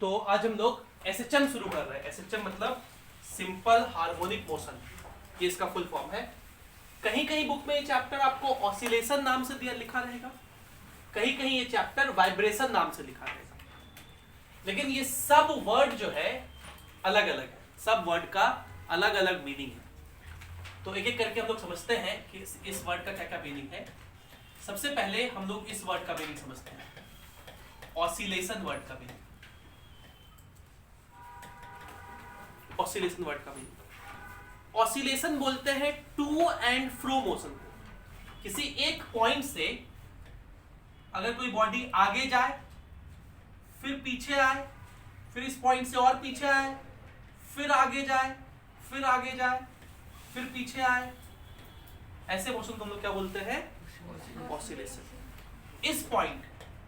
तो आज हम लोग एसएचएम शुरू कर रहे हैं। एसएचएम मतलब सिंपल हार्मोनिक मोशन, ये इसका फुल फॉर्म है। कहीं कहीं बुक में ये चैप्टर आपको ऑसिलेशन नाम से दिया लिखा रहेगा, कहीं कहीं ये चैप्टर वाइब्रेशन नाम से लिखा रहेगा, लेकिन ये सब वर्ड जो है अलग अलग है, सब वर्ड का अलग अलग मीनिंग है। तो एक एक करके हम लोग समझते हैं कि इस वर्ड का क्या क्या मीनिंग है। सबसे पहले हम लोग इस वर्ड का मीनिंग समझते हैं, ऑसिलेशन वर्ड का मीनिंग। ऑसिलेशन वर्ड का मीनिंग, ऑसिलेशन बोलते हैं टू एंड फ्रो मोशन को। किसी एक पॉइंट से अगर कोई बॉडी आगे जाए, फिर पीछे आए, फिर इस पॉइंट से और पीछे आए, फिर आगे जाए, फिर आगे जाए, फिर पीछे आए, ऐसे मोशन को हम लोग क्या बोलते हैं? ऑसिलेशन। इस पॉइंट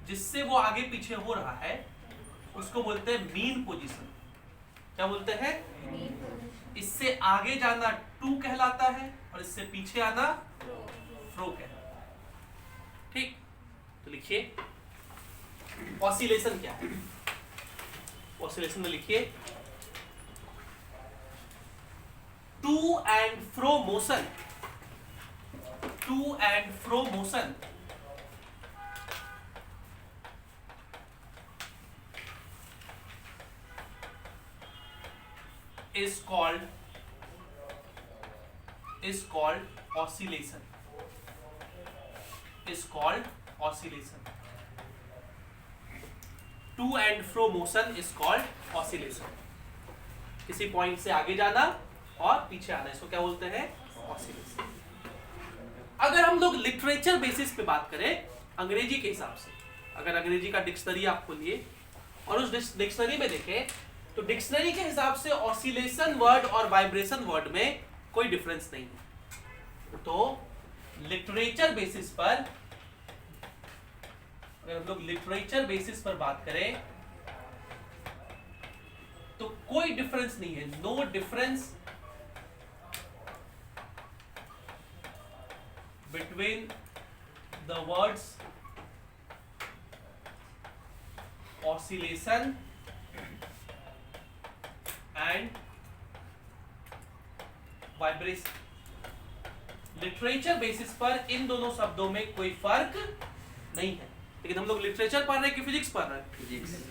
जिससे वो आगे पीछे हो रहा है उसको बोलते हैं मीन पोजीशन। क्या बोलते हैं? इससे आगे जाना टू कहलाता है और इससे पीछे आना फ्रो कहलाता है। ठीक, तो लिखिए ऑसिलेशन क्या है। ऑसिलेशन में लिखिए to and fro motion. To and fro motion is called oscillation. Is called oscillation. To and fro motion is called oscillation. किसी पॉइंट से आगे जाना और पीछे आना, इसको क्या बोलते हैं? ऑसिलेशन। अगर हम लोग लिटरेचर बेसिस पे बात करें, अंग्रेजी के हिसाब से, अगर अंग्रेजी का डिक्शनरी आप खोलिए और उस डिक्शनरी में देखें तो डिक्शनरी के हिसाब से ऑसिलेशन वर्ड और वाइब्रेशन वर्ड में कोई डिफरेंस नहीं है। तो लिटरेचर बेसिस पर, अगर हम लोग लिटरेचर बेसिस पर बात करें तो कोई डिफरेंस नहीं है। No difference between the words oscillation and vibration. Literature basis पर इन दोनों शब्दों में कोई फर्क नहीं है। लेकिन हम लोग लिटरेचर पढ़ रहे हैं कि फिजिक्स पढ़ रहे हैं?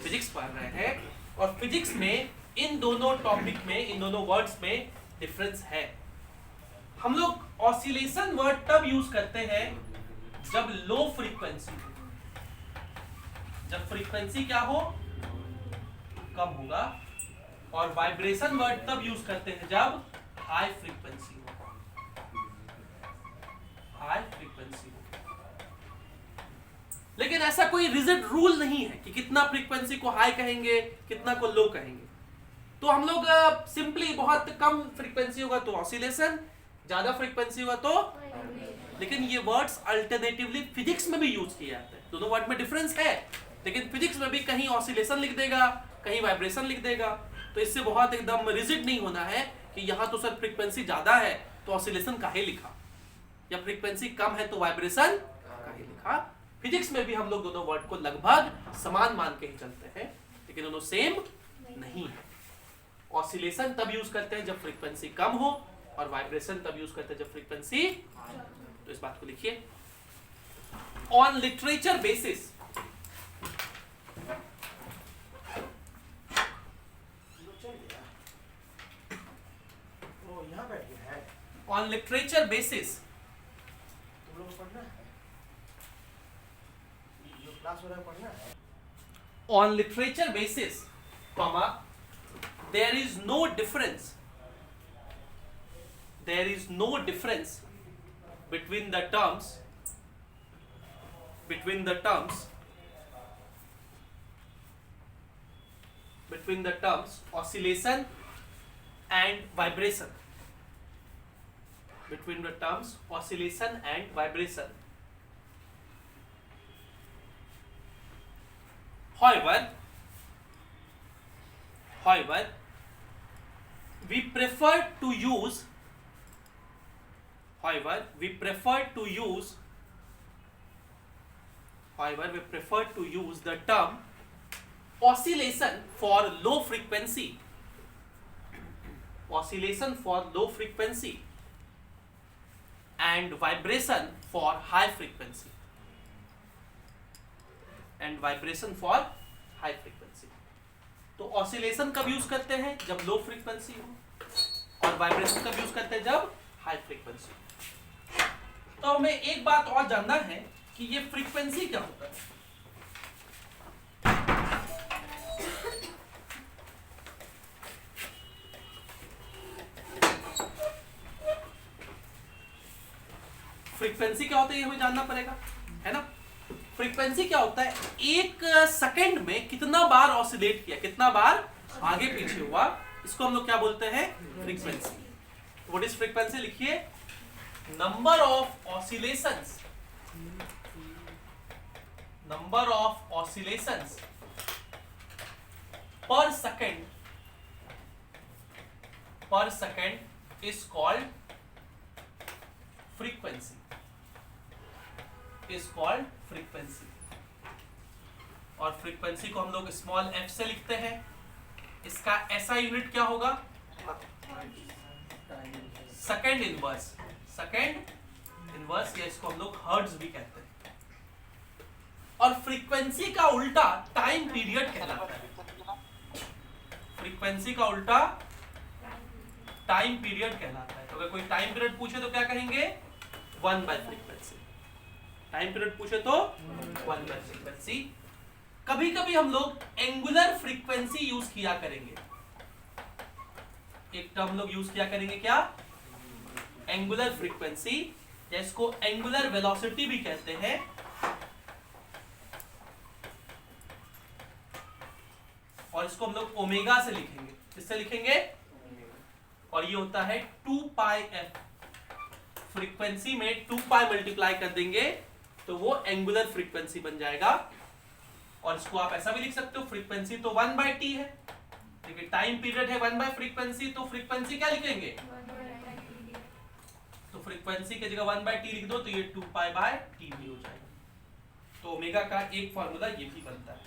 फिजिक्स पढ़ रहे हैं, और फिजिक्स में इन दोनों टॉपिक में, इन दोनों वर्ड्स में डिफरेंस है। हम लोग ऑसिलेशन वर्ड तब यूज करते हैं जब लो फ्रीक्वेंसी, जब फ्रीक्वेंसी क्या हो? कम होगा। और वाइब्रेशन वर्ड तब यूज करते हैं जब हाई फ्रीक्वेंसी हो। हाई फ्रीक्वेंसी हो। लेकिन ऐसा कोई रिजिड रूल नहीं है कि कितना फ्रीक्वेंसी को हाई कहेंगे, कितना को लो कहेंगे। तो हम लोग सिंपली बहुत कम फ्रीक्वेंसी होगा तो ऑसिलेशन, ज्यादा फ्रीक्वेंसी होगा तो, लेकिन ये वर्ड्स अल्टरनेटिवली फिजिक्स में भी यूज किए जाते हैं। दोनों वर्ड में डिफरेंस है, लेकिन फिजिक्स में भी कहीं ऑसिलेशन लिख देगा, कहीं वाइब्रेशन लिख देगा। तो इससे बहुत एकदम रिजिड नहीं होना है कि यहाँ तो सर फ्रीक्वेंसी ज्यादा है तो ऑसिलेशन काहे लिखा, या फ्रीक्वेंसी कम है तो वाइब्रेशन काहे लिखा। फिजिक्स में भी हम लोग दोनों वर्ड को लगभग समान मान के ही चलते हैं, लेकिन दोनों सेम नहीं है। ऑसिलेशन तब यूज करते हैं जब फ्रीक्वेंसी कम हो, और वाइब्रेशन तब यूज करते हैं जब फ्रीक्वेंसी। तो इस बात को लिखिए। On literature basis, on literature basis, तुम लोग को पढ़ना है, जो क्लास हो रहा है पढ़ना है। on literature basis, comma, there is no difference, there is no difference between the terms, between the terms, between the terms oscillation and vibration, between the terms oscillation and vibration. However, we prefer to use, however we prefer to use However, we prefer to use the term oscillation for low frequency and vibration for high frequency तो oscillation कब use करते हैं? जब low frequency हो, और vibration कब use करते हैं? जब हाई फ्रीक्वेंसी। तो हमें एक बात और जानना है कि ये फ्रीक्वेंसी क्या होता है। फ्रीक्वेंसी क्या होता है ये हमें जानना पड़ेगा, है ना। फ्रीक्वेंसी क्या होता है? एक सेकंड में कितना बार ऑसिलेट किया, कितना बार आगे पीछे हुआ, इसको हम लोग क्या बोलते हैं? फ्रीक्वेंसी। What is frequency? लिखिए, नंबर ऑफ ऑसिलेशंस पर सेकंड इज कॉल्ड फ्रीक्वेंसी, और फ्रीक्वेंसी को हम लोग स्मॉल f से लिखते हैं। इसका ऐसा यूनिट क्या होगा? सेकंड इनवर्स, या इसको हम लोग हर्ट्ज भी कहते हैं। और फ्रीक्वेंसी का उल्टा टाइम पीरियड कहलाता है। फ्रीक्वेंसी का उल्टा टाइम पीरियड कहलाता है। तो अगर कोई टाइम पीरियड पूछे तो क्या कहेंगे? 1/फ्रीक्वेंसी। टाइम पीरियड पूछे तो 1/फ्रीक्वेंसी। कभी कभी हम लोग एंगुलर फ्रीक्वेंसी यूज किया करेंगे। एक टर्म लोग यूज किया करेंगे, क्या? एंगुलर फ्रीक्वेंसी, जिसको एंगुलर वेलोसिटी भी कहते हैं। और इसको हम लोग ओमेगा से लिखेंगे। किससे लिखेंगे? और ये होता है 2πf। फ्रीक्वेंसी में 2π मल्टीप्लाई कर देंगे तो वो एंगुलर फ्रीक्वेंसी बन जाएगा। और इसको आप ऐसा भी लिख सकते हो, फ्रीक्वेंसी तो 1/t है, लेकिन टाइम पीरियड है 1/फ्रीक्वेंसी, तो फ्रीक्वेंसी क्या लिखेंगे? तो फ्रीक्वेंसी की जगह 1/t लिख दो तो ये 2π/t भी हो जाएगा। तो ओमेगा का एक फॉर्मूला ये भी बनता है।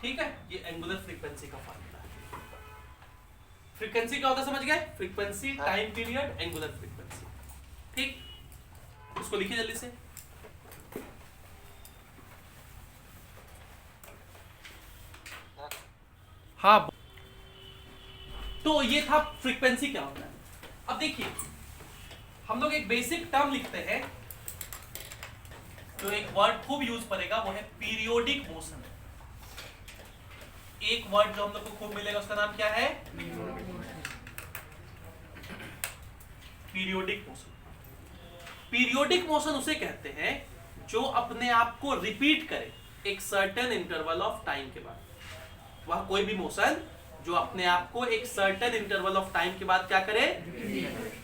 ठीक है, ये एंगुलर फ्रीक्वेंसी का फॉर्मूला है। फ्रीक्वेंसी क्या होता है समझ गए? Frequency, time period, angular frequency. ठीक, उसको लिखिए जल्दी से। हाँ, तो ये था फ्रीक्वेंसी क्या होता है। अब देखिए, हम लोग एक बेसिक टर्म लिखते हैं, जो एक वर्ड खूब यूज करेगा, वो है पीरियोडिक मोशन। एक वर्ड जो हम लोग को खूब मिलेगा उसका नाम क्या है? Periodic motion. पीरियोडिक मोशन उसे कहते हैं जो अपने आप को रिपीट करे एक सर्टेन इंटरवल ऑफ टाइम के बाद। वह कोई भी मोशन जो अपने आप को एक सर्टेन इंटरवल ऑफ टाइम के बाद क्या करे,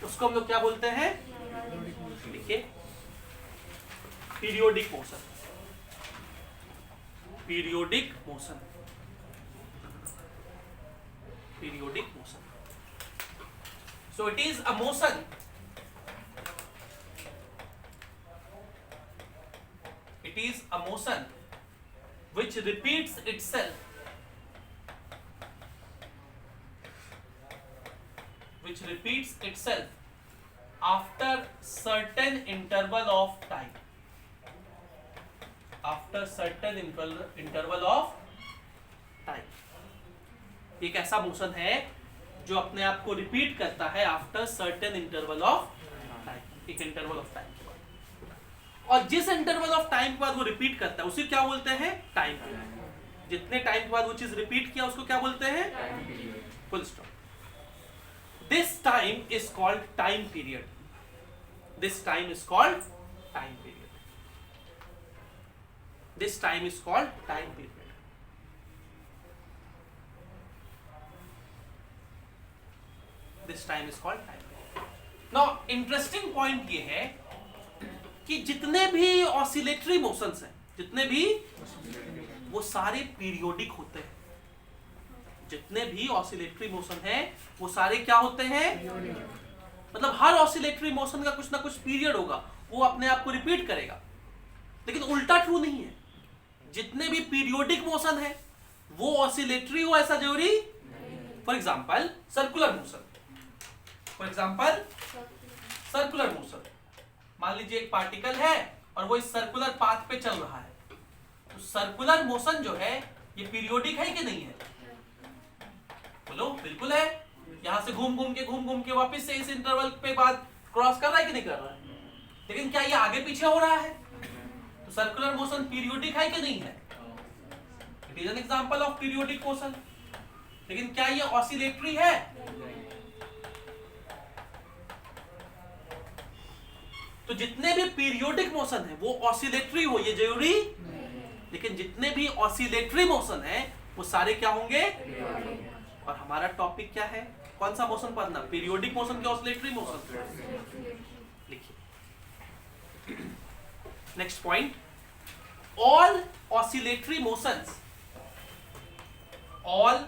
उसको हम लोग क्या बोलते हैं? देखिए, periodic motion. Periodic motion, periodic motion. So it is a motion which repeats itself after certain interval of time. एक ऐसा मोशन है जो अपने आप को रिपीट करता है after certain interval of time, एक इंटरवल ऑफ टाइम के बाद। और जिस इंटरवल ऑफ टाइम के बाद वो रिपीट करता है उसे क्या बोलते हैं? Time period. जितने टाइम के बाद वो चीज रिपीट किया उसको क्या बोलते हैं? Full stop. This time is called time period. This time is called time period. This time is called time period. This time is called time period. Now, interesting point ये है कि जितने भी ऑसिलेटरी मोशंस हैं, जितने भी, वो सारे पीरियोडिक होते हैं। जितने भी ऑसिलेटरी मोशन हैं वो सारे क्या होते हैं? मतलब हर ऑसिलेटरी मोशन का कुछ ना कुछ पीरियड होगा, वो अपने आप को रिपीट करेगा। लेकिन उल्टा ट्रू नहीं है। जितने भी पीरियोडिक मोशन है वो ऑसिलेटरी हो ऐसा जरूरी। For example circular motion, for example circular motion, मान लीजिए एक पार्टिकल है और वो इस सर्कुलर पाथ पे चल रहा है, तो सर्कुलर मोशन जो है ये पीरियोडिक है कि नहीं है? बोलो बिल्कुल है। यहां से घूम घूम के वापस से इस इंटरवल पे बाद क्रॉस कर रहा है कि नहीं कर रहा है? लेकिन क्या ये आगे पीछे हो रहा है? तो सर्कुलर मोशन पीरियोडिक है कि नहीं है? It is an example of periodic motion. लेकिन क्या ये ऑसिलेटरी है? तो जितने भी पीरियोडिक मोशन है वो ऑसिलेटरी हो ये जरूरी, लेकिन जितने भी ऑसिलेटरी मोशन है वो सारे क्या होंगे? और हमारा टॉपिक क्या है? कौन सा मोशन पढ़ना? पीरियोडिक मोशन के ऑसिलेटरी मोशन। लिखिए next point, all oscillatory motions, all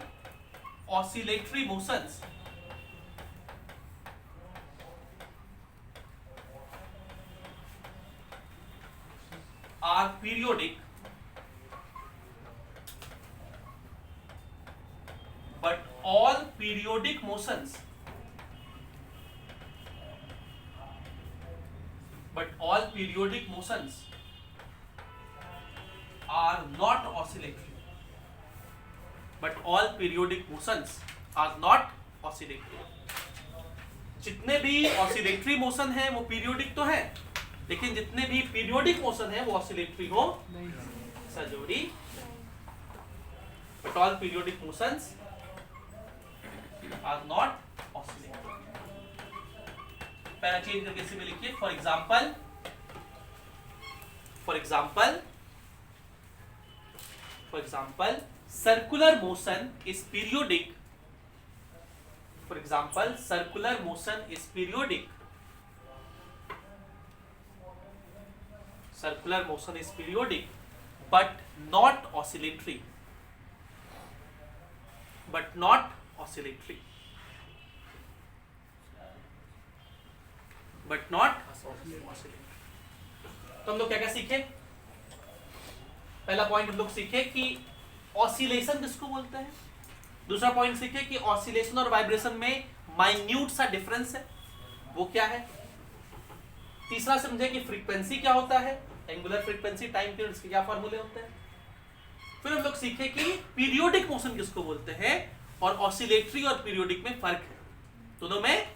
oscillatory motions are periodic but all periodic motions are not oscillatory, but all periodic motions are not oscillatory। जितने भी ऑसिलेटरी मोशन है वो periodic तो है, लेकिन जितने भी पीरियोडिक मोशन है वो ऑसिलेटरी हो सजोरी। But all periodic motions are not oscillatory. Para change करके इसी में लिखिए, for example circular motion is periodic. For example circular motion is periodic, circular motion is periodic but not oscillatory, but not oscillatory, but not oscillatory। तो हम लोग क्या क्या सीखे? पहला पॉइंट हम लोग सीखे कि ऑसिलेशन किसको बोलते हैं। दूसरा पॉइंट सीखे कि ऑसिलेशन और वाइब्रेशन में माइन्यूट सा डिफरेंस है, वो क्या है। तीसरा समझे कि फ्रीक्वेंसी क्या होता है, एंगुलर फ्रीक्वेंसी, टाइम पीरियड, इसके क्या फार्मूले होते हैं। फिर हम लोग सीखे कि पीरियोडिक मोशन किसको बोलते हैं और ऑसिलेटरी और पीरियोडिक में फर्क है, दोनों में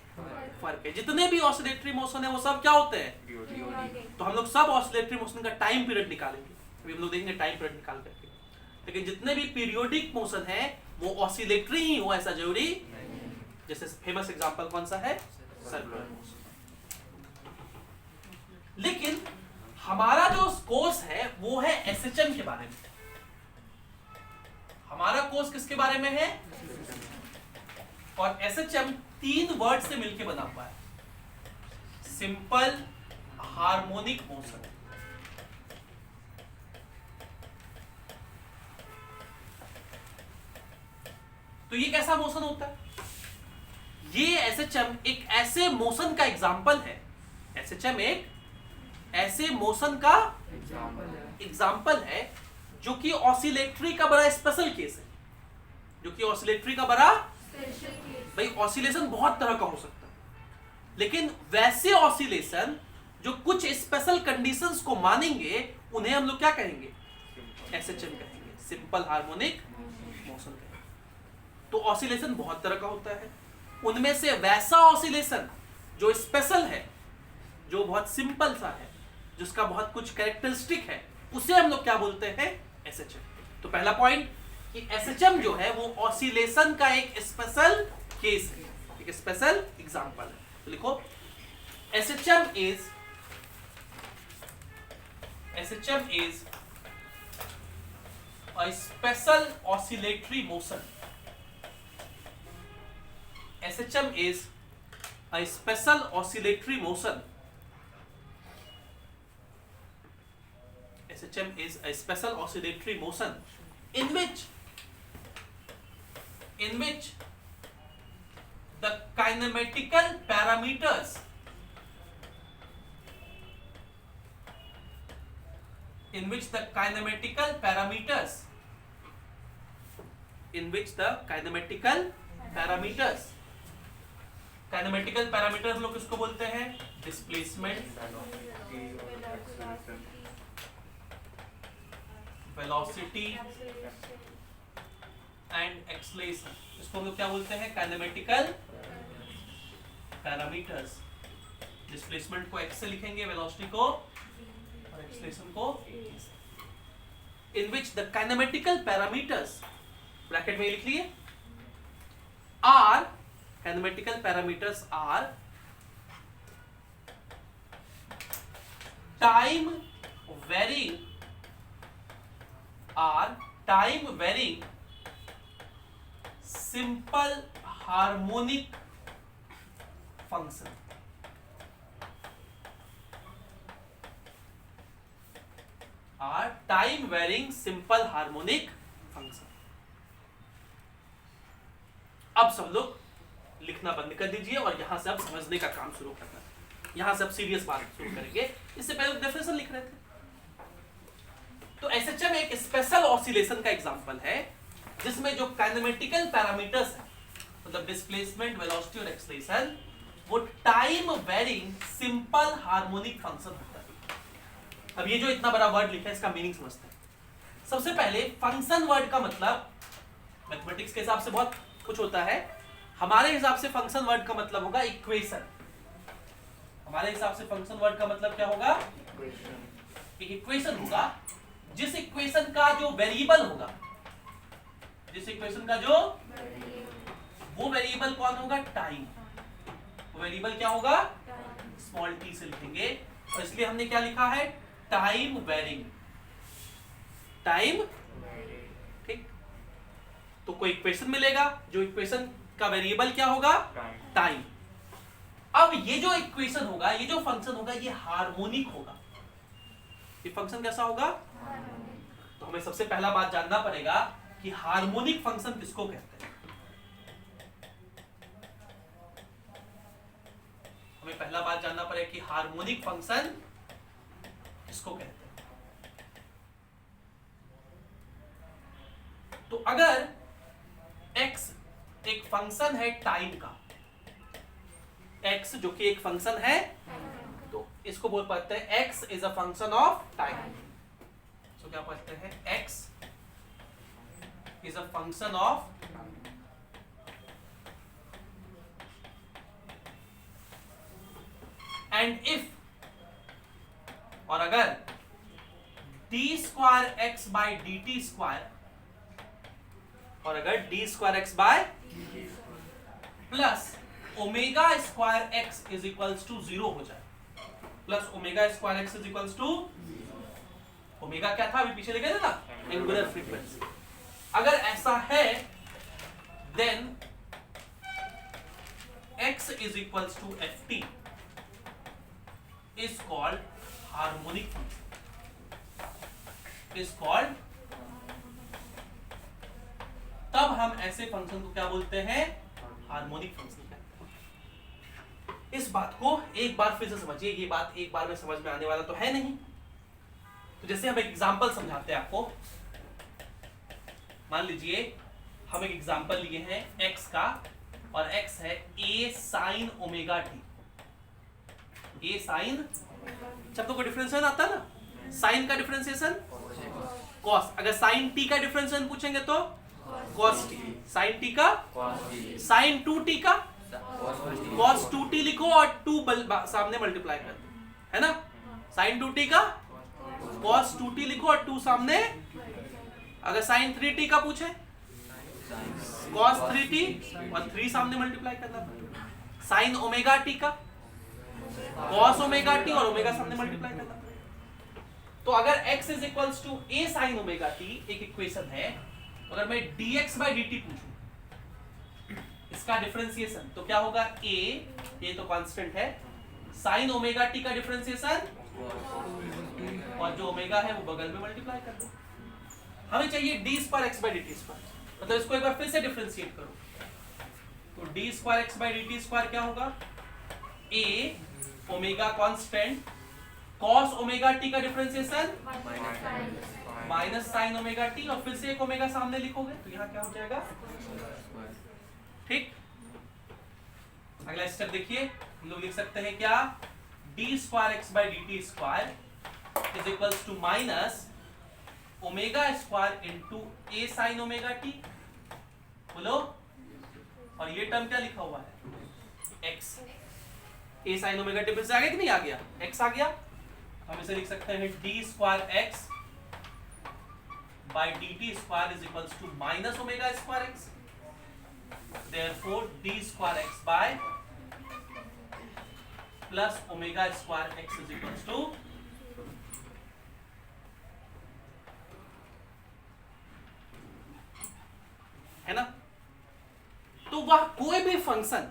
फर्क है। जितने भी ऑसिलेटरी मोशन है वो सब क्या होते हैं? तो हम लोग सब ऑसिलेटरी मोशन का टाइम पीरियड निकालेंगे, अभी हम लोग देखेंगे टाइम पीरियड निकाल करके। लेकिन जितने भी पीरियोडिक मोशन है वो ऑसिलेटरी ही हो ऐसा जरूरी। जैसे फेमस एग्जांपल कौन सा है? Circular motion. लेकिन हमारा जो कोर्स है वो है एसएचएम के बारे में। हमारा कोर्स किसके बारे में है? और एसएचएम 3 वर्ड से मिलकर बना हुआ है, सिंपल हार्मोनिक मोशन। तो ये कैसा मोशन होता है? ये एसएचएम एक ऐसे मोशन का एग्जाम्पल है, एसएचएम एक ऐसे मोशन का एग्जाम्पल है जो कि ऑसिलेटरी का बड़ा स्पेशल केस है, जो कि ऑसिलेटरी का बड़ा भाई ऑसिलेशन बहुत तरह का हो सकता है, लेकिन वैसे ऑसिलेशन जो कुछ स्पेशल कंडीशंस को मानेंगे उन्हें हम लोग क्या कहेंगे? एसएचएम कहेंगे, सिंपल हार्मोनिक मोशन कहेंगे। तो ऑसिलेशन बहुत तरह का होता है, उनमें से वैसा ऑसिलेशन जो स्पेशल है, जो बहुत सिंपल सा है, जिसका बहुत कुछ कैरेक्टरिस्टिक है, उसे हम लोग क्या बोलते हैं? एसएचएम। तो पहला पॉइंट कि एसएचएम जो है वो ऑसिलेशन का एक स्पेशल केस है, एक स्पेशल एग्जांपल है। तो लिखो SHM is a special oscillatory motion। SHM is a special oscillatory motion। SHM is a special oscillatory motion in which the kinematical parameters in which the kinematical parameters kinematical parameters लोग किसको बोलते हैं? Displacement, velocity and acceleration, इसको हम लोग क्या बोलते हैं? Kinematical parameters. डिस्प्लेसमेंट को x से लिखेंगे, वेलोसिटी को और एक्सेलरेशन को in which the kinematical parameters, bracket में लिख लिए, are kinematical parameters are time varying simple harmonic function. Are time varying simple harmonic function. अब सब लोग लिखना बंद कर दीजिए और यहां से अब समझने का काम शुरू करना है। यहां से अब सीरियस बात शुरू करेंगे। इससे पहले डेफिनेशन लिख रहे थे। तो एसएचएम एक स्पेशल ऑसिलेशन का एग्जांपल है जिसमें जो काइनेमेटिकल पैरामीटर्स है, मतलब डिस्प्लेसमेंट, वेलोसिटी और एक्सेलरेशन, वो time varying simple harmonic function होता है। अब ये जो इतना बड़ा वर्ड लिखा है इसका मीनिंग समझते हैं। सबसे पहले फंक्शन वर्ड का मतलब मैथमेटिक्स के हिसाब से बहुत कुछ होता है। हमारे हिसाब से फंक्शन वर्ड का मतलब होगा इक्वेशन। हमारे हिसाब से फंक्शन वर्ड का मतलब क्या होगा? एक इक्वेशन होगा जिस इक्वेशन का जो वेरिएबल होगा, जिस इक्वेशन का जो वो वेरिएबल कौन होगा? टाइम। वो वेरिएबल क्या होगा? स्मॉल टी से लिखेंगे। और इसलिए हमने क्या लिखा है? Time varying. टाइम, ठीक। तो कोई इक्वेशन मिलेगा, जो इक्वेशन का वेरिएबल क्या होगा? टाइम। अब ये जो इक्वेशन होगा, ये जो फंक्शन होगा, ये हार्मोनिक होगा। ये फंक्शन कैसा होगा? तो हमें सबसे पहला बात जानना पड़ेगा कि हार्मोनिक फंक्शन किसको कहते हैं। हमें पहला बात जानना पड़ेगा कि हार्मोनिक फंक्शन किसको कहते हैं। तो अगर x एक फंक्शन है टाइम का, x जो कि एक फंक्शन है, तो इसको बोल पाते हैं x is a function of time. तो क्या पढ़ते हैं? x is a function of and if, और अगर d square x by D T square, और अगर d square x by plus omega square x is equals to 0 हो जाए, plus omega square x is equals to, omega क्या था अभी पीछे लिखे थे ना? Angular frequency. अगर ऐसा है then x is equals to ft is called harmonic function, is called, तब हम ऐसे फंक्शन को क्या बोलते हैं? हार्मोनिक फंक्शन कहते हैं। इस बात को एक बार फिर से समझिए, ये बात एक बार में समझ में आने वाला तो है नहीं। तो जैसे हम एक एग्जांपल समझाते हैं आपको। मान लीजिए हम एक एग्जांपल लिए हैं x का, और x है a sin omega t। a sin, शब्दों को डिफरेंशिएशन आता है ना? sin का डिफरेंशिएशन cos, अगर sin t का डिफरेंशिएशन पूछेंगे तो cos t, sin t का sin 2t का cos 2t लिखो और 2 सामने मल्टीप्लाई कर दो, है ना? sin 2t का cos 2t लिखो और 2 सामने। अगर sin 3t का पूछे cos 3t और 3 सामने मल्टीप्लाई करना पड़ेगा। sin ओमेगा t का cos ओमेगा t और ओमेगा सामने मल्टीप्लाई करना पड़ेगा। तो अगर x is equals to a sin omega t एक इक्वेशन है, तो अगर मैं dx by dt पूछूं इसका डिफरेंशिएशन, तो क्या होगा? a, ये तो कांस्टेंट है, sin ओमेगा t का डिफरेंशिएशन, और जो ओमेगा है वो बगल में मल्टीप्लाई कर दो। हमें चाहिए d square x by dt square, मतलब इसको एक बार फिर से डिफरेंशिएट करो। तो d square x by dt square क्या होगा? a omega constant cos omega t का differentiation minus sine omega t, और फिर से एक ओमेगा सामने लिखोगे तो यहाँ क्या हो जाएगा, ठीक। अगला स्टेप देखिए, हम लोग लिख सकते हैं क्या, d square x by D T square is equals to minus omega square into a sine omega t, बोलो। और ये टर्म क्या लिखा हुआ है, x, a sine omega t से आ गया कि नहीं आ गया, एक्स आ गया। हम इसे लिख सकते हैं d square x by D T square is equals to minus omega square x, therefore d square x by plus omega square x is equals to है ना। तो वह कोई भी फंक्शन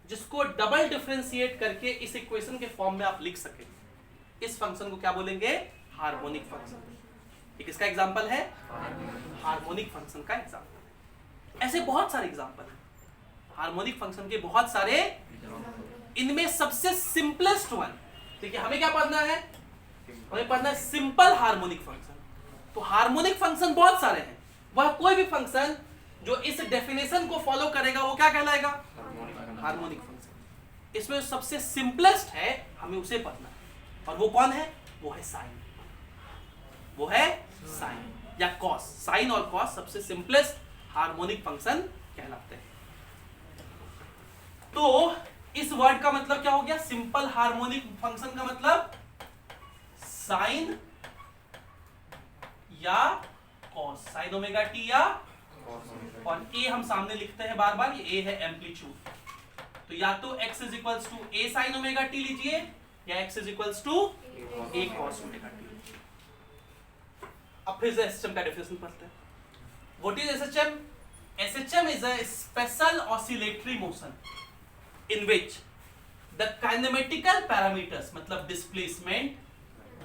जिसको डबल डिफरेंशिएट करके इस इक्वेशन के फॉर्म में आप लिख सके, इस फंक्शन को क्या बोलेंगे, हार्मोनिक फंक्शन। ये किसका एग्जांपल है, हार्मोनिक फंक्शन का एग्जांपल। ऐसे बहुत सारे एग्जांपल हैं हार्मोनिक फंक्शन के, बहुत सारे। इनमें सबसे सिंपलेस्ट वन, देखिए हमें क्या पढ़ना है, हमें पढ़ना है सिंपल हार्मोनिक फंक्शन। तो हार्मोनिक फंक्शन बहुत सारे हैं, वह कोई भी फंक्शन जो इस डेफिनेशन को फॉलो करेगा वो क्या कहलाएगा, हार्मोनिक फंक्शन। इसमें सबसे सिंपलेस्ट है, हमें उसे पढ़ना है, और वो कौन है, वो है साइन, वो है साइन या कॉस। साइन और कॉस सबसे सिंपलेस्ट हार्मोनिक फंक्शन कहलाते हैं। तो इस वर्ड का मतलब क्या हो गया, सिंपल हार्मोनिक फंक्शन का मतलब साइन या कॉस, साइन ओमेगा टी या, और ए हम सामने लिखते हैं बार बार, ये ए है एम्पलीट्यूड। तो या तो x is equals to a sine omega t लीजिए, या x is equals to a cos omega t. अब फिर से एसएचएम का डेफिनेशन पढ़ते हैं। What is SHM? SHM is a special oscillatory motion in which the kinematical parameters मतलब displacement,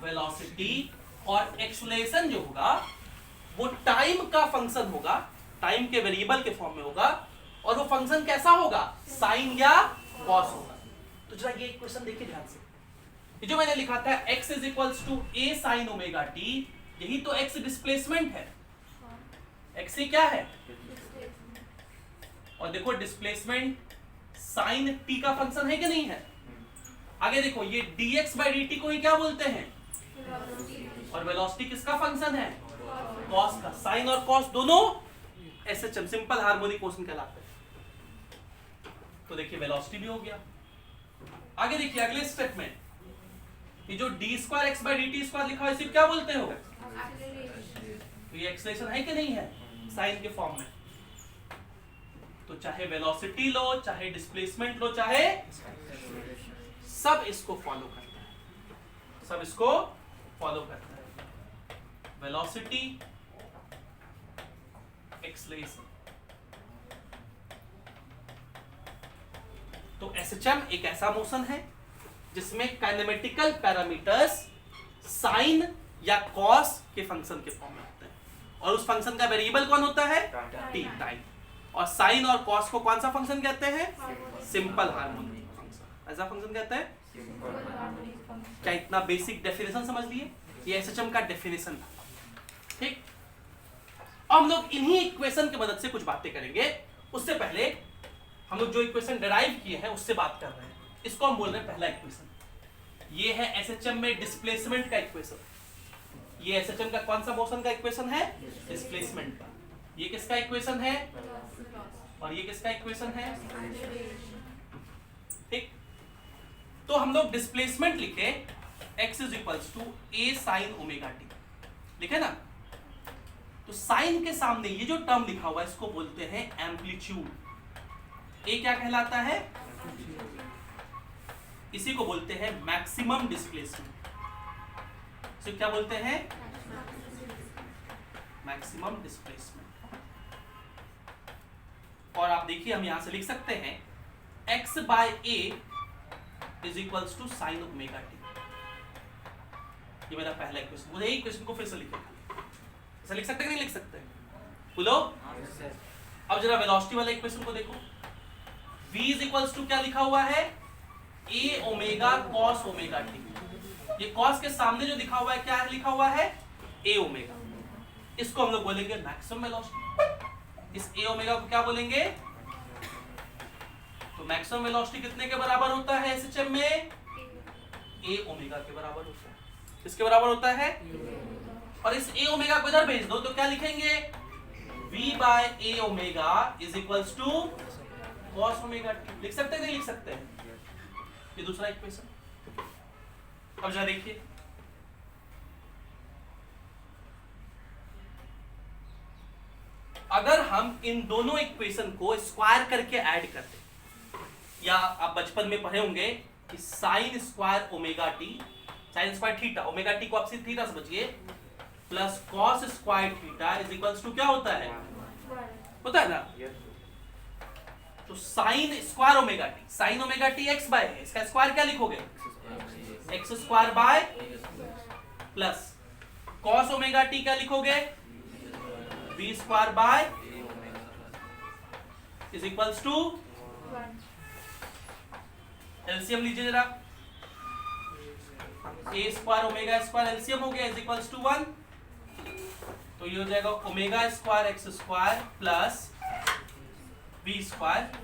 velocity और एक्सेलरेशन जो होगा वो टाइम का फंक्शन होगा, टाइम के वेरिएबल के फॉर्म में होगा, और वो फंक्शन कैसा होगा, साइन या कॉस होगा। तो जरा ये इक्वेशन देखिए ध्यान से, ये जो मैंने लिखा था x is equals to a sine omega t, यही तो x डिस्प्लेसमेंट है, x ही क्या है, और देखो डिस्प्लेसमेंट साइन t का फंक्शन है कि नहीं है। आगे देखो ये dx by dt को ही क्या बोलते हैं, और वेलोसिटी किसका फंक्शन है, कॉस का। साइन और कॉस दोनों एसएचएम सिंपल हार्मोनिक मोशन कहलाते हैं। तो देखिए वेलोसिटी भी हो गया। आगे देखिए अगले स्टेप में ये जो D square x by D T square लिखा है इसे क्या बोलते हो, तो ये एक्सेलरेशन है कि नहीं है साइन के फॉर्म में। तो चाहे वेलोसिटी लो, चाहे डिस्प्लेसमेंट लो, चाहे सब इसको फॉलो करता है, सब इसको फॉलो करता है। Velocity, acceleration. तो एसएचएम एक ऐसा मोशन है जिसमें काइनेमेटिकल पैरामीटर्स साइन या कॉस के फंक्शन के फॉर्म में होते हैं, और उस फंक्शन का वेरिएबल कौन होता है, टी, टाइम। और साइन और कॉस को कौन सा फंक्शन कहते हैं, सिंपल हार्मोनिक फंक्शन। ऐसा फंक्शन कहते हैं। क्या इतना बेसिक डेफिनेशन समझ लिए, ये एसएचएम का डेफिनेशन था, ठीक। अब हम लोग इन्हीं इक्वेशन की मदद से कुछ बातें करेंगे। उससे पहले हम लोग जो इक्वेशन डिराइव किए हैं उससे बात कर रहे हैं, इसको हम बोल रहे हैं पहला इक्वेशन। ये है एसएचएम में डिस्प्लेसमेंट का इक्वेशन। ये एसएचएम का कौन सा मोशन का इक्वेशन है, डिस्प्लेसमेंट का। ये किसका इक्वेशन है, और ये किसका इक्वेशन है, ठीक। तो हम लोग डिस्प्लेसमेंट लिखे x is equals to a sine omega T, लिखे ना। तो साइन के सामने ये जो टर्म लिखा हुआ है इसको बोलते हैं एम्पलीट्यूड। ए क्या कहलाता है, इसी को बोलते हैं मैक्सिमम डिस्प्लेसमेंट। इसे क्या बोलते हैं, मैक्सिमम डिस्प्लेसमेंट। और आप देखिए हम यहां से लिख सकते हैं x by a is equals to sine omega T. ये मेरा पहला इक्वेशन। मुझे यही इक्वेशन को फिर से लिखें, ऐसा लिख सकते हैं कि नहीं लिख सकते, बोलो। अब जरा वेलोसिटी वाला इक्वेशन को देखो। v इज इक्वल्स टू क्या लिखा हुआ है, a omega cos omega T. ये कॉस के सामने जो लिखा हुआ है क्या है, लिखा हुआ है ए ओमेगा। इसको हम लोग बोलेंगे मैक्सिमम वेलोसिटी। इस ए ओमेगा को क्या बोलेंगे, तो मैक्सिमम वेलोसिटी कितने के बराबर होता है एसएचएम में, ए ओमेगा के बराबर होता है। किसके बराबर होता है, और इस ए ओमेगा को इधर भेज दो तो क्या लिखेंगे, v by A omega is equals to cos omega T. लिख सकते हैं नहीं लिख सकते हैं, ये दूसरा इक्वेशन। अब जरा देखिए, अगर हम इन दोनों इक्वेशन को स्क्वायर करके ऐड करते, या आप बचपन में पढ़े होंगे कि sine square omega T, sine square theta, omega T को आप सिर्फ थीटा समझिए, plus cos square theta is equals to क्या होता है, ना, तो sine square omega T, sine omega T X by है, इसका स्क्वायर क्या लिखोगे, X square by, plus cos omega T क्या लिखोगे, B square by is equals to, LCM लीजिए जरा, A square omega square LCM हो गया इज इक्वल्स टू 1, तो ये हो जाएगा omega square X square plus B square,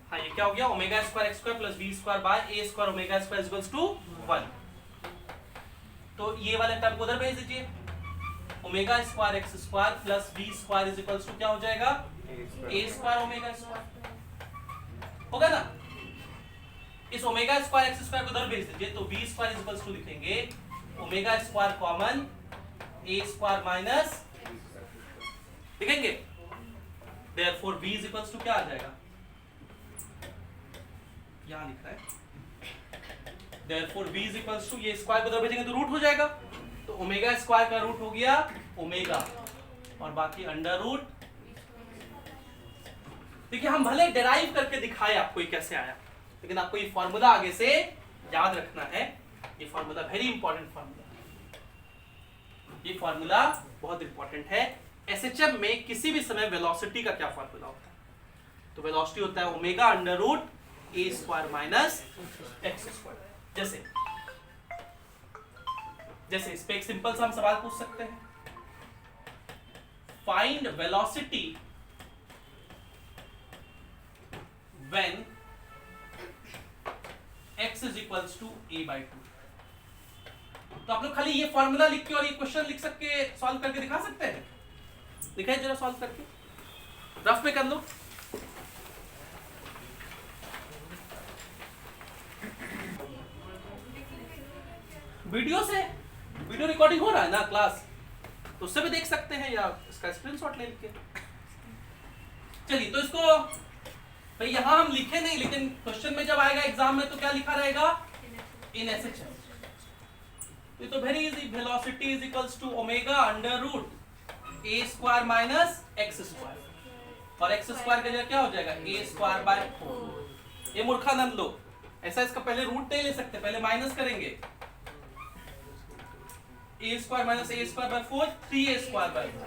हाँ ये क्या हो गया, omega square X square plus B square by A square omega square is equals to 1। तो ये वाले टर्म को उधर भेज दीजिए, omega square X square plus B square is equals to क्या हो जाएगा, ए स्क्वायर ओमेगा स्क्वायर, होगा ना। इस ओमेगा स्क्वायर एक्स स्क्वायर को उधर भेज दीजिए, तो B square is equals to लिखेंगे omega square common A square minus, लिखेंगे, therefore B is equals to क्या आ जाएगा, यहां लिखा है, therefore b is equals to, ये स्क्वायर को उधर भेजेंगे तो रूट हो जाएगा, तो ओमेगा स्क्वायर का रूट हो गया ओमेगा और बाकी अंडर रूट। देखिए हम भले डेराइव करके दिखाए आपको ये कैसे आया, लेकिन आपको ये फॉर्मूला आगे से याद रखना है। ये फॉर्मूला वेरी इंपॉर्टेंट फॉर्मूला, ये फॉर्मूला बहुत इंपॉर्टेंट है। एसएचएम में किसी भी समय वेलोसिटी का क्या फॉर्मूला होता है, तो वेलोसिटी होता है omega under root A square minus X square. जैसे इस पे एक सिंपल सा हम सवाल पूछ सकते हैं, find velocity when x is equals to a by 2। तो आप लोग खाली ये फॉर्मूला लिख के और ये क्वेश्चन लिख सकते, सॉल्व करके दिखा सकते हैं, दिखाइए जरा सॉल्व करके, रफ में कर लो। वीडियो से, वीडियो रिकॉर्डिंग हो रहा है ना क्लास, तो उससे भी देख सकते हैं, या इसका स्क्रीनशॉट ले लेके। चलिए तो इसको भाई यहां हम लिखे नहीं, लेकिन क्वेश्चन में जब आएगा एग्जाम में तो क्या लिखा रहेगा, इन एसएचएम। ये तो very easy, velocity is equals to omega under root A square minus X square, और एक्स स्क्वायर का जगह क्या हो जाएगा, ए स्क्वायर बाय 4। ये मूर्खानंद लोग ऐसा इसका पहले रूट नहीं ले सकते, पहले माइनस करेंगे, a square minus a square by 4, 3a square by 4।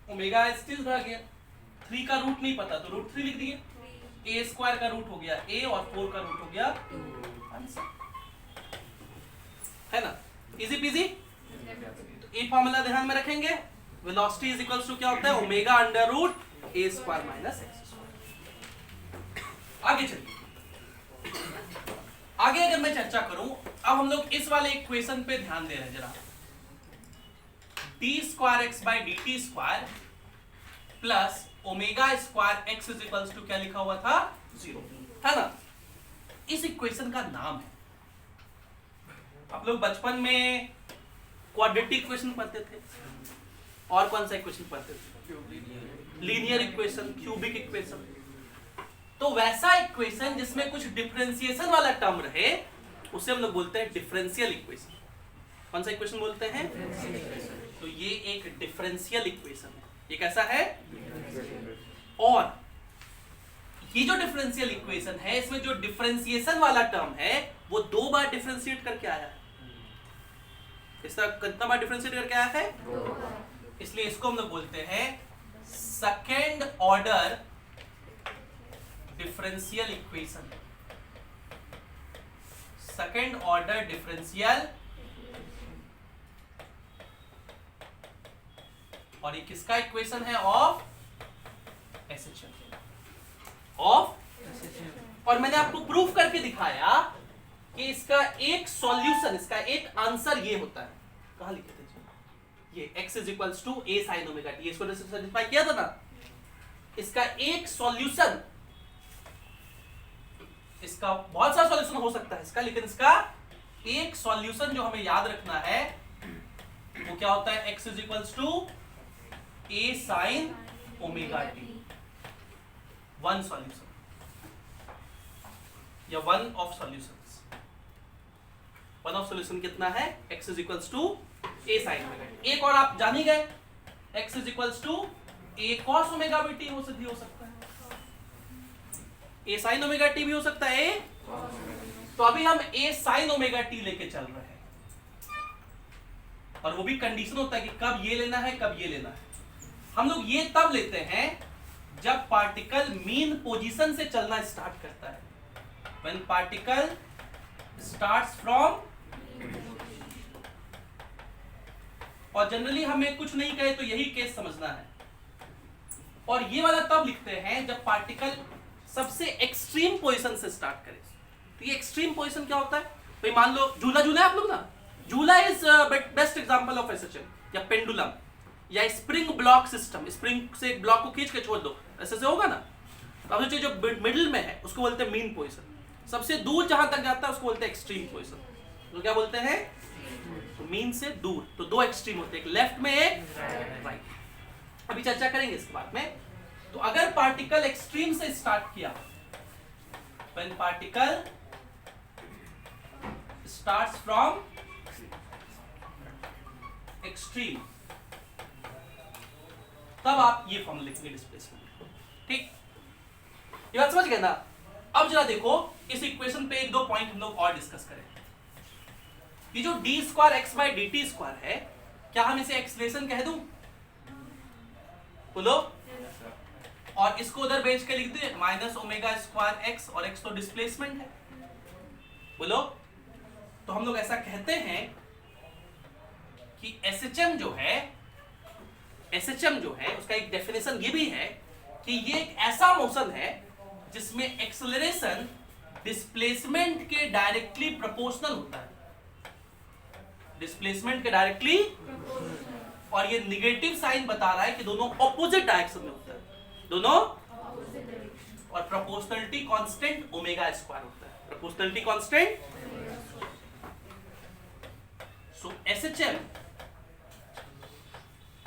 Omega still रह गया, 3 का रूट नहीं पता तो रूट 3 लिख दिए, ए स्क्वायर का रूट हो गया a और 4 का रूट हो गया 2, है ना, इजी पीजी। तो ये फॉर्मूला ध्यान में रखेंगे, वेलोसिटी इज इक्वल्स टू क्या होता है, omega under root A square minus X square. आगे चलिए, आगे अगर मैं चर्चा करूं, अब हम लोग इस वाले इक्वेशन पे ध्यान दे रहे हैं जरा, D square x by D T square plus omega square x is equals to क्या लिखा हुआ था, 0 था ना। इस इक्वेशन का नाम है, आप लोग बचपन में क्वाड्रेटिक इक्वेशन पढ़ते थे, और कौन सा इक्वेशन पढ़ते थे, लीनियर इक्वेशन, क्यूबिक इक्वेशन। तो वैसा इक्वेशन जिसमें कुछ डिफरेंशिएशन वाला टर्म रहे उसे हम लोग बोलते हैं डिफरेंशियल इक्वेशन। कौन सा इक्वेशन बोलते हैं, तो ये एक डिफरेंशियल इक्वेशन है। ये कैसा है, और ये जो डिफरेंशियल इक्वेशन है इसमें जो डिफरेंशिएशन वाला टर्म है वो 2 बार डिफरेंशिएट करके आया है। इसका कितना बार डिफरेंशिएट करके आया है? 2 बार। इसलिए इसको हम लोग बोलते हैं second order differential equation. Second order differential, और ये किसका इक्वेशन है? Of SHM. Of SHM. और मैंने आपको प्रूफ करके दिखाया कि इसका एक सॉल्यूशन, इसका एक आंसर ये होता है। कहां लिखे थे जी? ये x is equals to a sin omega t, इसको सेटिस्फाई किया था ना। इसका एक सॉल्यूशन, इसका बहुत सारा सॉल्यूशन हो सकता है इसका, लेकिन इसका एक सॉल्यूशन जो हमें याद रखना है वो क्या होता है? x is equals to a sin omega t। One solution या one of solutions. One of solution कितना है? x is equals to a sin omega t। एक और आप जान ही गए, x is equals to a cos omega t हो सकता है, a sin ओमेगा t भी हो सकता है। तो अभी हम a sin ओमेगा t लेके चल रहे हैं, और वो भी कंडीशन होता है कि कब ये लेना है, कब ये लेना है। हम लोग ये तब लेते हैं जब पार्टिकल मीन पोजीशन से चलना स्टार्ट करता है। When particle starts from, और जनरली हमें कुछ नहीं कहे तो यही केस समझना है। और ये वाला तब लिखते हैं जब पार्टिकल सबसे एक्सट्रीम पोजीशन से स्टार्ट करे। तो ये एक्सट्रीम पोजीशन क्या होता है? भाई मान लो झूला झूला है आप लोग ना, झूला is best example of SHM, या पेंडुलम, या स्प्रिंग ब्लॉक सिस्टम। स्प्रिंग से एक ब्लॉक को खींच के छोड़ दो, ऐसे से होगा ना। तो अब जो मिडिल में है उसको बोलते हैं मीन पोजीशन। सबसे दूर जहां तक जाता है उसको बोलते हैं एक्सट्रीम पोजीशन। तो क्या बोलते हैं? तो मीन से दूर तो 2 एक्सट्रीम होते हैं, एक लेफ्ट में एक राइट। अभी चर्चा करेंगे इसके बाद में। तो अगर पार्टिकल एक्सट्रीम से स्टार्ट किया, when particle starts from extreme, तब आप ये फॉर्मूला लिखेंगे डिस्प्लेसमेंट। ठीक, ये बात समझ गए ना। अब जरा देखो इस इक्वेशन पे 1-2 पॉइंट हम लोग और डिस्कस करें। ये जो d square x by D T square है, क्या हम इसे एक्सलेशन कह दूं? बोलो। और इसको उधर भेज के लिख दे माइनस ओमेगा स्क्वायर एक्स, और एक्स तो डिस्प्लेसमेंट है। बोलो। तो हम लोग ऐसा कहते हैं कि एसएचएम जो है, एसएचएम जो है उसका एक डेफिनेशन ये भी है कि ये एक ऐसा मोशन है जिसमें एक्सेलरेशन डिस्प्लेसमेंट के डायरेक्टली प्रोपोर्शनल होता है। डिस्प्लेसमेंट के डायरेक्टली, और ये निगेटिव साइन बता रहा है कि दोनों ऑपोजिट डायरेक्शन में होता है, दोनों। और प्रोपोर्शनलिटी कांस्टेंट ओमेगा स्क्वायर होता है, proportionality constant. So SHM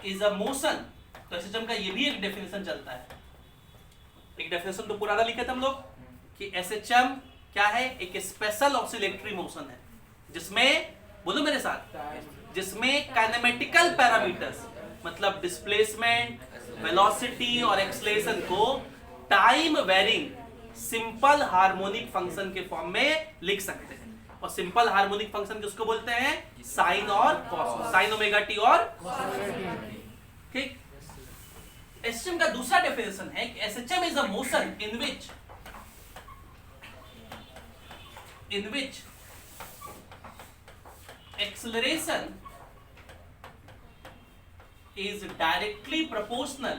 is a motion. तो एसएचएम का ये भी एक डेफिनेशन चलता है। एक डेफिनेशन तो पुराना लिखे थे हम लोग कि एसएचएम क्या है? एक स्पेशल ऑसिलेटरी मोशन है जिसमें, बोलो मेरे साथ, जिसमें काइनेमेटिकल पैरामीटर्स मतलब डिस्प्लेसमेंट, वेलोसिटी और एक्सेलरेशन को time varying simple harmonic function के फॉर्म में लिख सकते हैं। और सिंपल हार्मोनिक फंक्शन किसको बोलते हैं? साइन और कॉस, साइन ओमेगा टी और ठीक। एसएचएम का दूसरा डेफिनेशन है कि SHM is a motion in which acceleration is directly proportional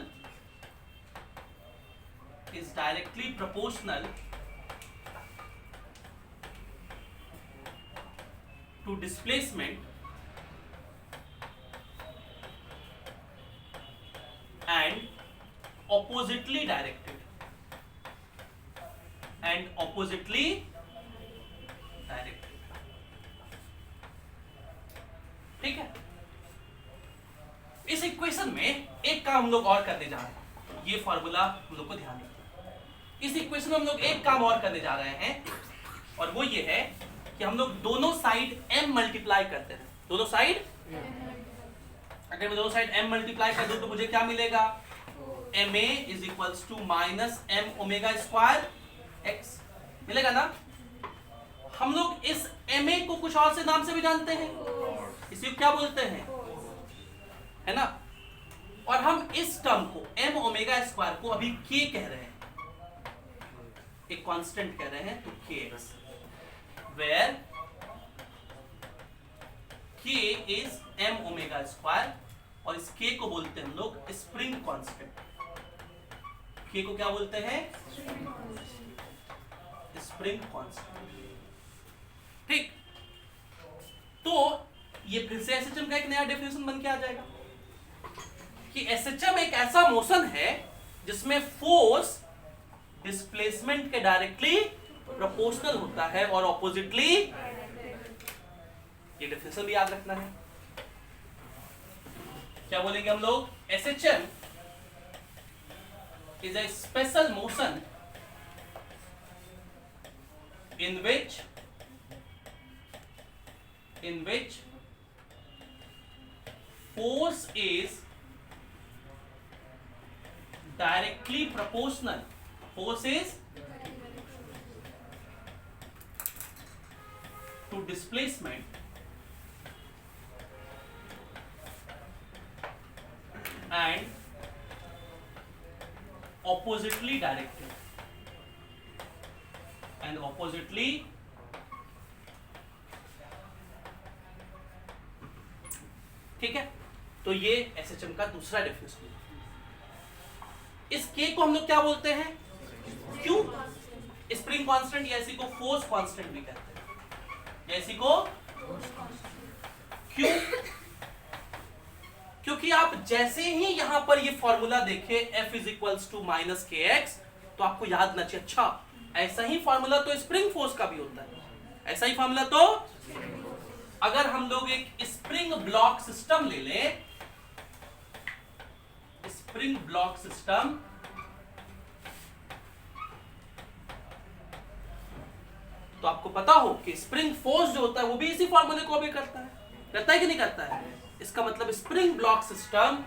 to displacement and oppositely directed ठीक है। इस इक्वेशन में एक काम हम लोग और करने जा रहे हैं, ये फॉर्मूला हम लोग को ध्यान रखना। इस इक्वेशन में हम लोग एक काम और करने जा रहे हैं, और वो ये है कि हम लोग दोनों साइड m मल्टीप्लाई करते हैं। दोनों साइड, अगर मैं दोनों साइड m मल्टीप्लाई कर दूं तो मुझे क्या मिलेगा? ma is equals to minus m omega square x मिलेगा ना। हम लोग इस ma को कुछ और से नाम से भी जानते हैं, इसी को क्या बोलते हैं, है ना। और हम इस टर्म को m ओमेगा स्क्वायर को अभी k कह रहे हैं, एक कांस्टेंट कह रहे हैं, तो kx वेयर k इज m ओमेगा स्क्वायर, और इस k को बोलते हैं हम लोग स्प्रिंग कांस्टेंट। k को क्या बोलते हैं, स्प्रिंग कांस्टेंट। ठीक, तो ये फिर से एसएचएम का एक नया डेफिनेशन बन के आ जाएगा कि एसएचएम एक ऐसा मोशन है जिसमें फोर्स डिस्प्लेसमेंट के डायरेक्टली प्रोपोर्शनल होता है और ऑपोजिटली, ये डेफिनेशन भी याद रखना है। क्या बोलेंगे हम लोग, SHM is a special motion in which force is directly proportional, force is to displacement and oppositely directed, and oppositely ठीक है। तो ये एसएचएम का दूसरा डेफिनेशन है। इस के को हम लोग क्या बोलते हैं, क्यों, स्प्रिंग कांस्टेंट, या इसी को फोर्स कांस्टेंट भी कहते हैं, या इसी को क्यों, क्योंकि आप जैसे ही यहां पर ये फॉर्मूला देखे F is equals to minus K X, तो आपको याद ना चाहिए, अच्छा ऐसा ही फॉर्मूला तो स्प्रिंग फोर्स का भी होता है, ऐसा ही फॉर्मूला तो अगर हम लोग एक स्प्रिंग ब्लॉक सिस्टम ले लें, स्प्रिंग ब्लॉक सिस्टम, तो आपको पता हो कि स्प्रिंग फोर्स जो होता है वो भी इसी फॉर्मूले को भी करता है कि नहीं करता है। इसका मतलब spring block system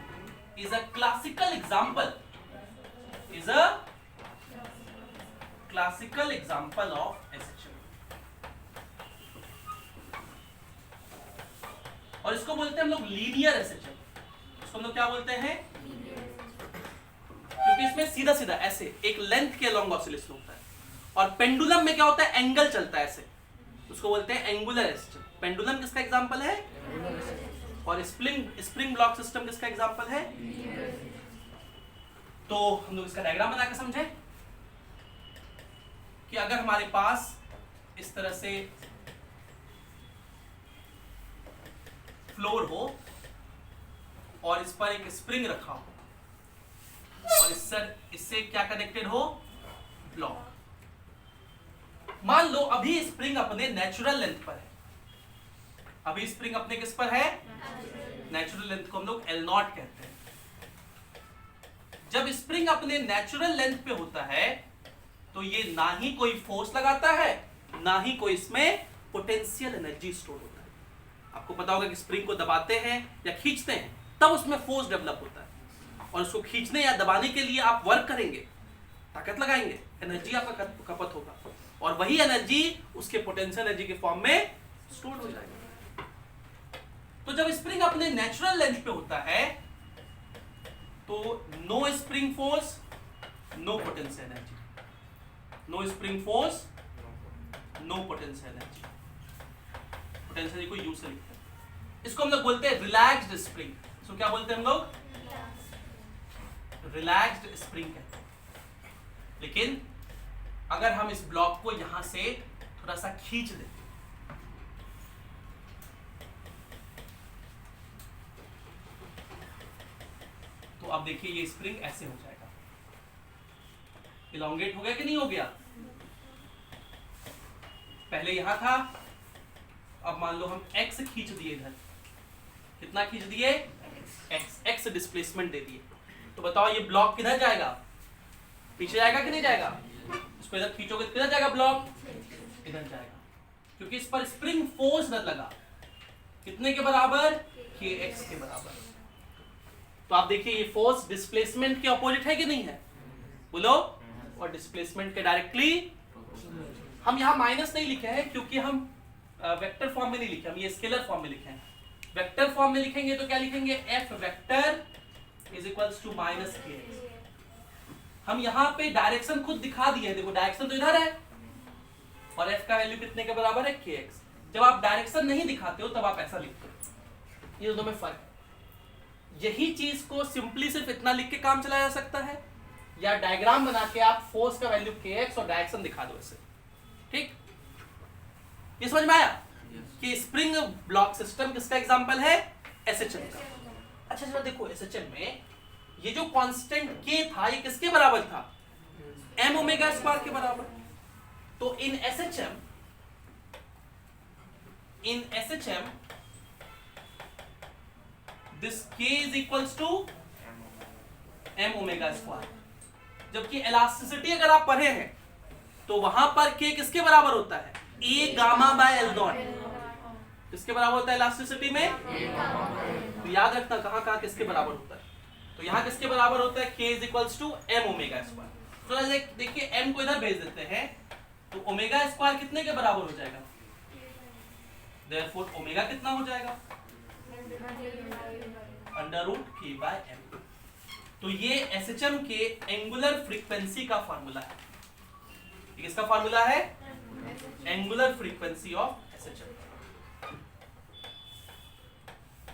is a classical example, is a classical example of SHM, और इसको बोलते हैं हम लोग लीनियर एसएचएम। इसको हम लोग क्या बोलते हैं, क्योंकि इसमें सीधा सीधा ऐसे एक लेंथ के अलोंग ऑसिलेशन होता है, और पेंडुलम में क्या होता है, एंगल चलता है ऐसे, उसको बोलते हैं एंगुलर एसएचएम। पेंडुलम किसका एग्जांपल है, और स्प्रिंग ब्लॉक सिस्टम किसका एग्जांपल है। तो हम लोग इसका डायग्राम बना के समझे कि अगर हमारे पास इस तरह से फ्लोर हो और इस पर एक स्प्रिंग रखा हो, और इससे क्या कनेक्टेड हो, ब्लॉक। मान लो अभी स्प्रिंग अपने नेचुरल लेंथ पर है, अभी स्प्रिंग अपने किस पर है, नेचुरल लेंथ को हम लोग L0 कहते हैं। जब स्प्रिंग अपने नेचुरल लेंथ पे होता है तो ये ना ही कोई फोर्स लगाता है, ना ही कोई इसमें पोटेंशियल एनर्जी स्टोर होता है। आपको पता होगा कि स्प्रिंग को दबाते हैं या खींचते हैं तब उसमें फोर्स डेवलप होता है, और उसको खींचने या दबाने के लिए आप वर्क करेंगे, ताकत लगाएंगे, एनर्जी आपका खपत होगा, और वही एनर्जी उसके पोटेंशियल एनर्जी के फॉर्म में स्टोर हो जाएगा। तो जब स्प्रिंग अपने नेचुरल लेंथ पे होता है तो no spring force, no potential energy, no spring force, no potential energy. Potential energy को यू से लिखते हैं। इसको हम लोग बोलते हैं रिलैक्स्ड स्प्रिंग। इसको क्या बोलते हैं हम लोग, रिलैक्स्ड स्प्रिंग कहते हैं। लेकिन अगर हम इस ब्लॉक को यहां से थोड़ा सा खींच दें, तो आप देखिए ये स्प्रिंग ऐसे हो जाएगा, इलोंगेट हो गया कि नहीं हो गया। पहले यहां था, अब मान लो हम x खींच दिए इधर, कितना खींच दिए, x डिस्प्लेसमेंट दे दिए, तो बताओ ये ब्लॉक किधर जाएगा, पीछे जाएगा कि नहीं जाएगा। इसको इधर खींचोगे किधर जाएगा, ब्लॉक इधर जाएगा, क्योंकि इस पर स्प्रिंग फोर्स न लगा, कितने के बराबर, kx के बराबर। तो आप देखिए ये फोर्स डिस्प्लेसमेंट के अपोजिट है कि नहीं है, बोलो। और डिस्प्लेसमेंट के डायरेक्टली, हम यहाँ माइनस नहीं लिखे हैं क्योंकि हम वेक्टर फॉर्म में नहीं लिखे, हम ये स्केलर फॉर्म में लिखे हैं। वेक्टर फॉर्म में लिखेंगे तो क्या लिखेंगे, F vector is equals to minus K. हम यहाँ पे डायरेक्शन खुद दिखा दिए हैं, देखो डायरेक्शन तो इधर है और एफ का वैल्यू कितने के बराबर है, के एक्स। जब आप डायरेक्शन नहीं दिखाते हो तब आप ऐसा लिखते हो, ये दोनों में फर्क है। यही चीज को सिंपली सिर्फ इतना लिख के काम चलाया जा सकता है, या डायग्राम बना के आप फोर्स का वैल्यू के एक्स और डायरेक्शन दिखा दो ऐसे, ठीक। ये समझ में आया कि स्प्रिंग ब्लॉक सिस्टम किसका एग्जांपल है, एसएचएम का। अच्छा चलो देखो, एसएचएम में ये जो कांस्टेंट के था ये किसके बराबर था, एम ओमेगा स्क्वायर के बराबर। तो in SHM this K is equals to M omega square. जबकि इलास्टिसिटी अगर आप पढ़े हैं तो वहां पर के किसके बराबर होता है, ए गामा बाय एल डॉट। किसके बराबर होता है इलास्टिसिटी में, तो याद रखना कहां कहां किसके बराबर होता है। तो यहां किसके बराबर होता है, k is equals to M omega square. तो देखिए m को इधर भेज देते हैं तो ओमेगा स्क्वायर कितने के बराबर हो जाएगा, देयरफॉर ओमेगा कितना हो जाएगा, under root k by m। तो ये एसएचएम के एंगुलर फ्रीक्वेंसी का फार्मूला है। ये किसका फार्मूला है, angular frequency of SHM,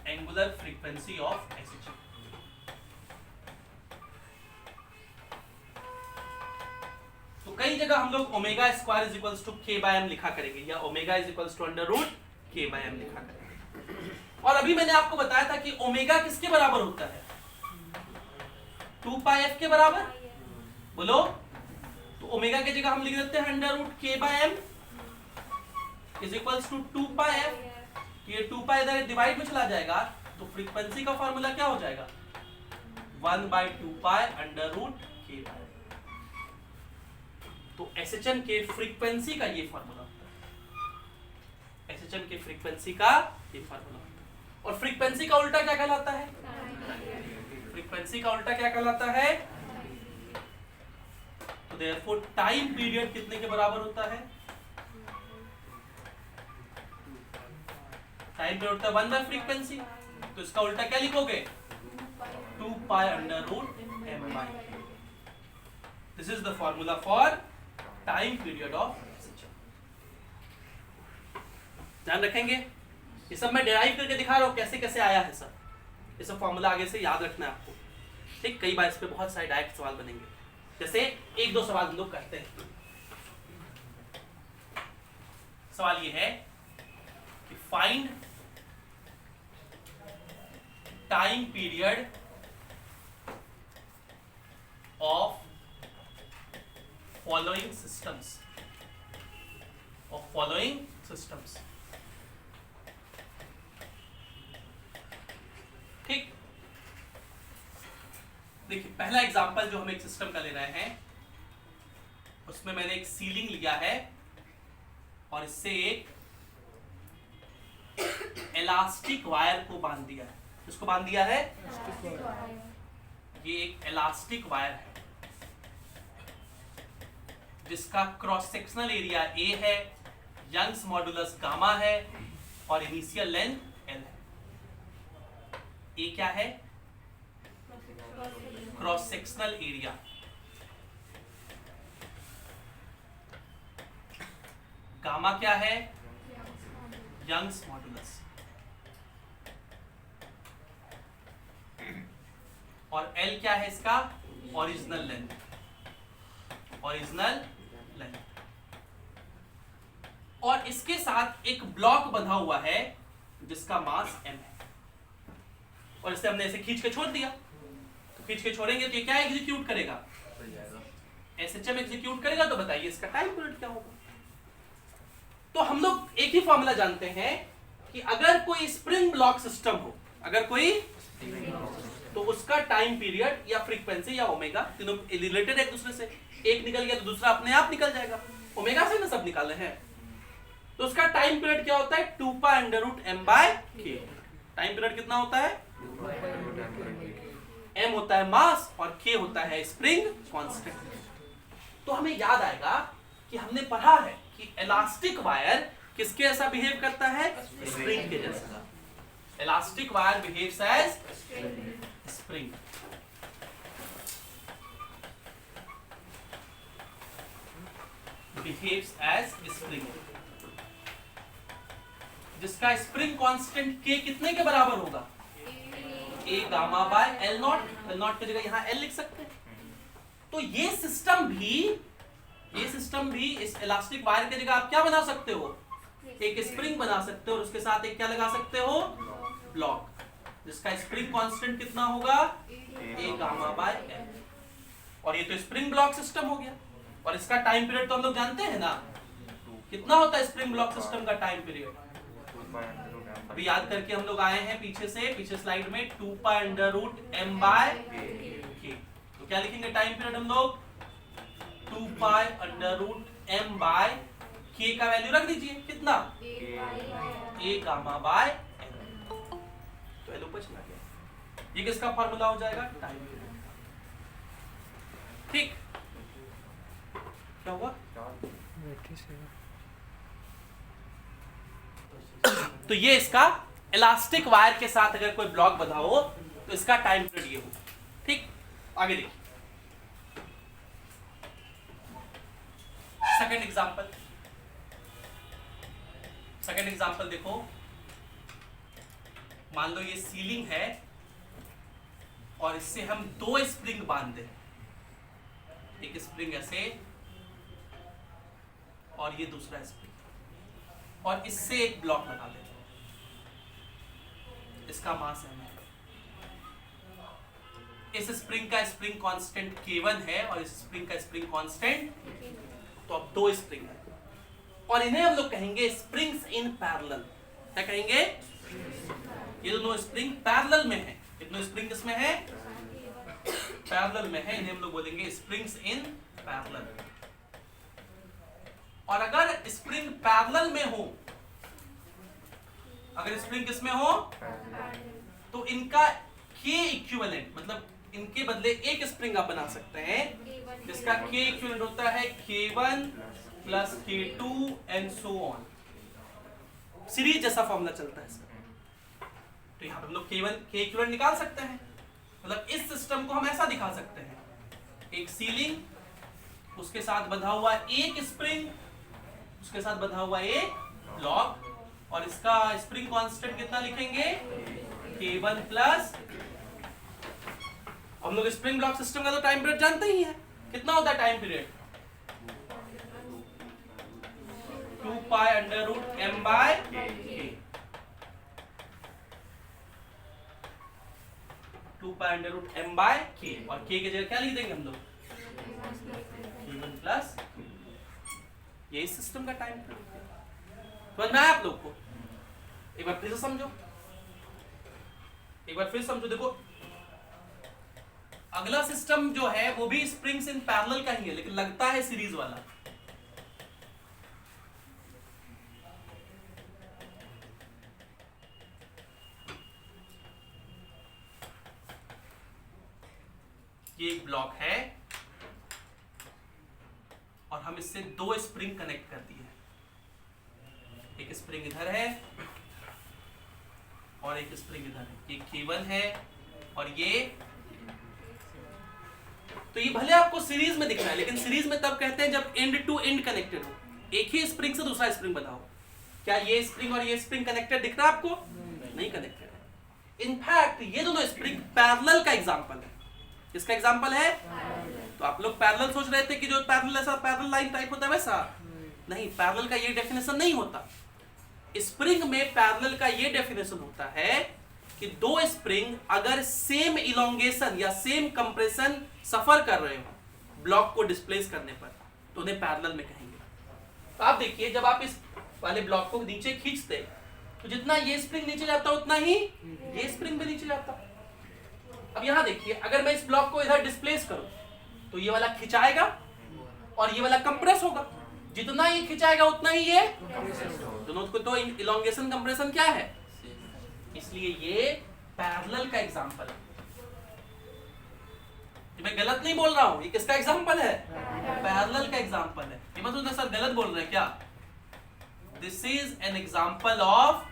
angular frequency of SHM. तो कई जगह हम लोग omega square is equals to K by M लिखा करेंगे, या omega is equals to under root K by M लिखा करेंगे। और अभी मैंने आपको बताया था कि ओमेगा किसके बराबर होता है, 2 पाई एफ के बराबर, बोलो। तो ओमेगा की जगह हम लिख देते हैं under root K by M is equals to 2 pi F. ये 2 पाई इधर डिवाइड में चला जाएगा तो फ्रीक्वेंसी का फार्मूला क्या हो जाएगा, 1/2 पाई अंडर रूट के बाय। तो एसएचएम के फ्रीक्वेंसी का ये फार्मूला होता है, एसएचएम के फ्रीक्वेंसी का ये फार्मूला होता है। और फ्रीक्वेंसी का उल्टा क्या कहलाता है, फ्रीक्वेंसी का उल्टा क्या कहलाता है, तो देयरफॉर टाइम पीरियड कितने के बराबर होता है, टाइम पीरियड होता है 1 बाय फ्रीक्वेंसी। तो इसका उल्टा क्या लिखोगे, 2 pi under root M by. This is the formula for time period of SHM. ध्यान रखेंगे, ये सब मैं डिराइव करके दिखा रहा हूं कैसे कैसे आया है सब। ये सब फॉर्मूला आगे से याद रखना है आपको, ठीक। कई बार इस पे बहुत सारे डायरेक्ट सवाल बनेंगे, जैसे 1-2 सवाल हम लोग करते हैं। सवाल ये है कि find time period of following systems, ठीक। देखिए पहला एग्जांपल जो हम एक सिस्टम का ले रहे हैं उसमें मैंने एक सीलिंग लिया है और इससे एक इलास्टिक वायर को बांध दिया है। किसको बांध दिया है, ये एक इलास्टिक वायर है जिसका क्रॉस सेक्शनल एरिया A है, यंग्स मॉडुलस गामा है और इनिशियल लेंथ L है। A क्या है, क्रॉस सेक्शनल एरिया। गामा क्या है, यंग्स मॉडुलस। और L क्या है इसका, ओरिजिनल लेंथ, ओरिजिनल लेंथ। और इसके साथ एक ब्लॉक बंधा हुआ है जिसका मास m है और इसे हमने ऐसे खींच के छोड़ दिया। तो खींच के छोड़ेंगे तो ये क्या एग्जीक्यूट करेगा, एसएचएम एग्जीक्यूट करेगा। तो बताइए इसका टाइम पीरियड क्या होगा। तो हम लोग एक ही फॉर्मूला जानते हैं कि अगर कोई स्प्रिंग ब्लॉक सिस्टम हो, अगर कोई, तो उसका टाइम पीरियड या फ्रीक्वेंसी या ओमेगा तीनों रिलेटेड है एक दूसरे से। एक निकल गया तो दूसरा अपने आप निकल जाएगा, ओमेगा से ना सब निकाले हैं। तो उसका टाइम पीरियड क्या होता है, 2 pi under root m by k। Time period कितना होता है, m होता है मास और k होता है स्प्रिंग कांस्टेंट। तो हमें याद आएगा कि हमने पढ़ा है कि इलास्टिक वायर किसके जैसा बिहेव करता है? स्प्रिंग के जैसा। Elastic wire behaves as spring. Behaves as spring, जिसका स्प्रिंग कांस्टेंट k कितने के बराबर होगा? a gamma by L nought. L nought की जगह यहां l लिख सकते हैं। तो ये सिस्टम भी इस इलास्टिक वायर की जगह आप क्या बना सकते हो? एक स्प्रिंग बना सकते हो और उसके साथ एक क्या लगा सकते हो? ब्लॉक, जिसका स्प्रिंग कांस्टेंट कितना होगा? a gamma by L. और ये तो स्प्रिंग ब्लॉक सिस्टम हो गया। और इसका टाइम पीरियड तो हम लोग जानते हैं ना, कितना होता है स्प्रिंग ब्लॉक सिस्टम का टाइम पीरियड? अभी याद करके हम लोग आए हैं पीछे स्लाइड में 2 pi under root m by k। तो क्या लिखेंगे टाइम पीरियड हम लोग? 2 pi under root m by k का वैल्यू रख दीजिए, कितना? a gamma by l। तो एल ऊपर चला गया। ये किसका फार्मूला हो जाएगा? Time period. ठीक, क्या हुआ? तो ये इसका इलास्टिक वायर के साथ अगर कोई ब्लॉक बंधा हो तो इसका टाइम पीरियड ये हो। ठीक, आगे देखिए सेकंड एग्जांपल देखो। मान लो ये सीलिंग है और इससे हम 2 स्प्रिंग बांध दें, एक स्प्रिंग ऐसे और ये दूसरा स्प्रिंग, और इससे एक ब्लॉक लगा दें। इसका मास m है। इस स्प्रिंग का स्प्रिंग कांस्टेंट k1 है और इस स्प्रिंग का स्प्रिंग कांस्टेंट, तो अब 2 स्प्रिंग है और इन्हें हम लोग कहेंगे स्प्रिंग्स इन पैरेलल। क्या कहेंगे? ये दोनों स्प्रिंग पैरेलल में है। कितने स्प्रिंग इसमें है? पैरेलल में है। इन्हें हम लोग बोलेंगे स्प्रिंग्स इन पैरेलल। और अगर स्प्रिंग पैरेलल में हो, अगर स्प्रिंग किसमें हो, तो इनका k इक्विवेलेंट, मतलब इनके बदले एक स्प्रिंग आप बना सकते हैं जिसका k इक्विवेलेंट होता है k1 plus k2 and so on. Series जैसा फॉर्मूला चलता है इसका। तो यहां पर हम लोग k इक्विवेलेंट निकाल सकते हैं। मतलब इस सिस्टम को हम ऐसा दिखा सकते हैं, एक सीलिंग, उसके साथ बंधा हुआ एक स्प्रिंग, उसके साथ बंधा हुआ एक ब्लॉक, और इसका स्प्रिंग कांस्टेंट कितना लिखेंगे? k1 प्लस, हम लोग स्प्रिंग ब्लॉक सिस्टम का तो टाइम पीरियड जानते ही हैं। कितना होता है time period? 2 pi under root m by k। 2 pi under root m by k, और k की जगह क्या लिख देंगे हम लोग? k1 plus. यही सिस्टम का टाइम पीरियड समझ में आया आप लोग को? एक बार फिर से समझो, एक बार फिर समझो। देखो अगला सिस्टम जो है वो भी स्प्रिंग्स इन पैरेलल का ही है, लेकिन लगता है सीरीज वाला। ये एक ब्लॉक है और हम इससे 2 स्प्रिंग कनेक्ट कर दिए। एक स्प्रिंग इधर है और एक स्प्रिंग इधर है। ये k1 है और ये, तो ये भले आपको सीरीज में दिख रहा है, लेकिन सीरीज में तब कहते हैं जब एंड टू एंड कनेक्टेड हो, एक ही स्प्रिंग से दूसरा स्प्रिंग बना हो। क्या ये स्प्रिंग और ये स्प्रिंग कनेक्टेड दिख रहा है आपको? नहीं कनेक्टेड है। इनफैक्ट ये दोनों स्प्रिंग पैरेलल का एग्जांपल है। किसका एग्जांपल है? तो आप लोग पैरेलल सोच रहे थे कि जो पैरेलल ऐसा पैरेलल लाइन टाइप होता है वैसा नहीं, पैरेलल का ये डेफिनेशन नहीं होता। स्प्रिंग में पैरेलल का ये डेफिनेशन होता है कि 2 स्प्रिंग अगर सेम इलोंगेशन या सेम कंप्रेशन सफर कर रहे हो ब्लॉक को डिस्प्लेस करने पर, तो उन्हें पैरेलल में कहेंगे। तो आप देखिए जब आप इस वाले ब्लॉक को नीचे खींचते तो जितना ये स्प्रिंग नीचे जाता उतना ही ये स्प्रिंग भी नीचे जाता। अब यहां देखिए, अगर मैं इस ब्लॉक को इधर डिस्प्लेस करूं तो ये वाला खिंचाएगा और ये वाला कंप्रेस होगा। जितना ये खिंचाएगा उतना ही ये, दोनों को तो इलोंगेशन कंप्रेशन क्या है, इसलिए ये पैरेलल का एग्जांपल है। ये मैं गलत नहीं बोल रहा हूं, ये किसका एग्जांपल है? पैरेलल का एग्जांपल है। ये मत सोचना सर गलत बोल रहे हैं क्या। This is an example of,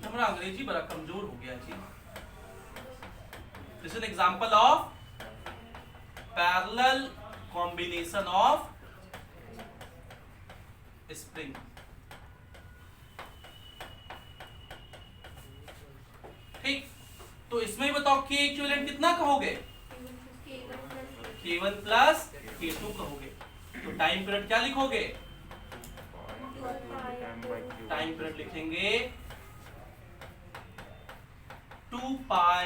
हमारा अंग्रेजी बड़ा कमजोर हो गया जी। This is an example of parallel combination of spring. ठीक, तो इसमें बताओ के इक्विवेलेंट कितना कहोगे? K1 प्लस K2 कहोगे। तो टाइम पीरियड क्या लिखोगे? टाइम पीरियड लिखेंगे 2 pi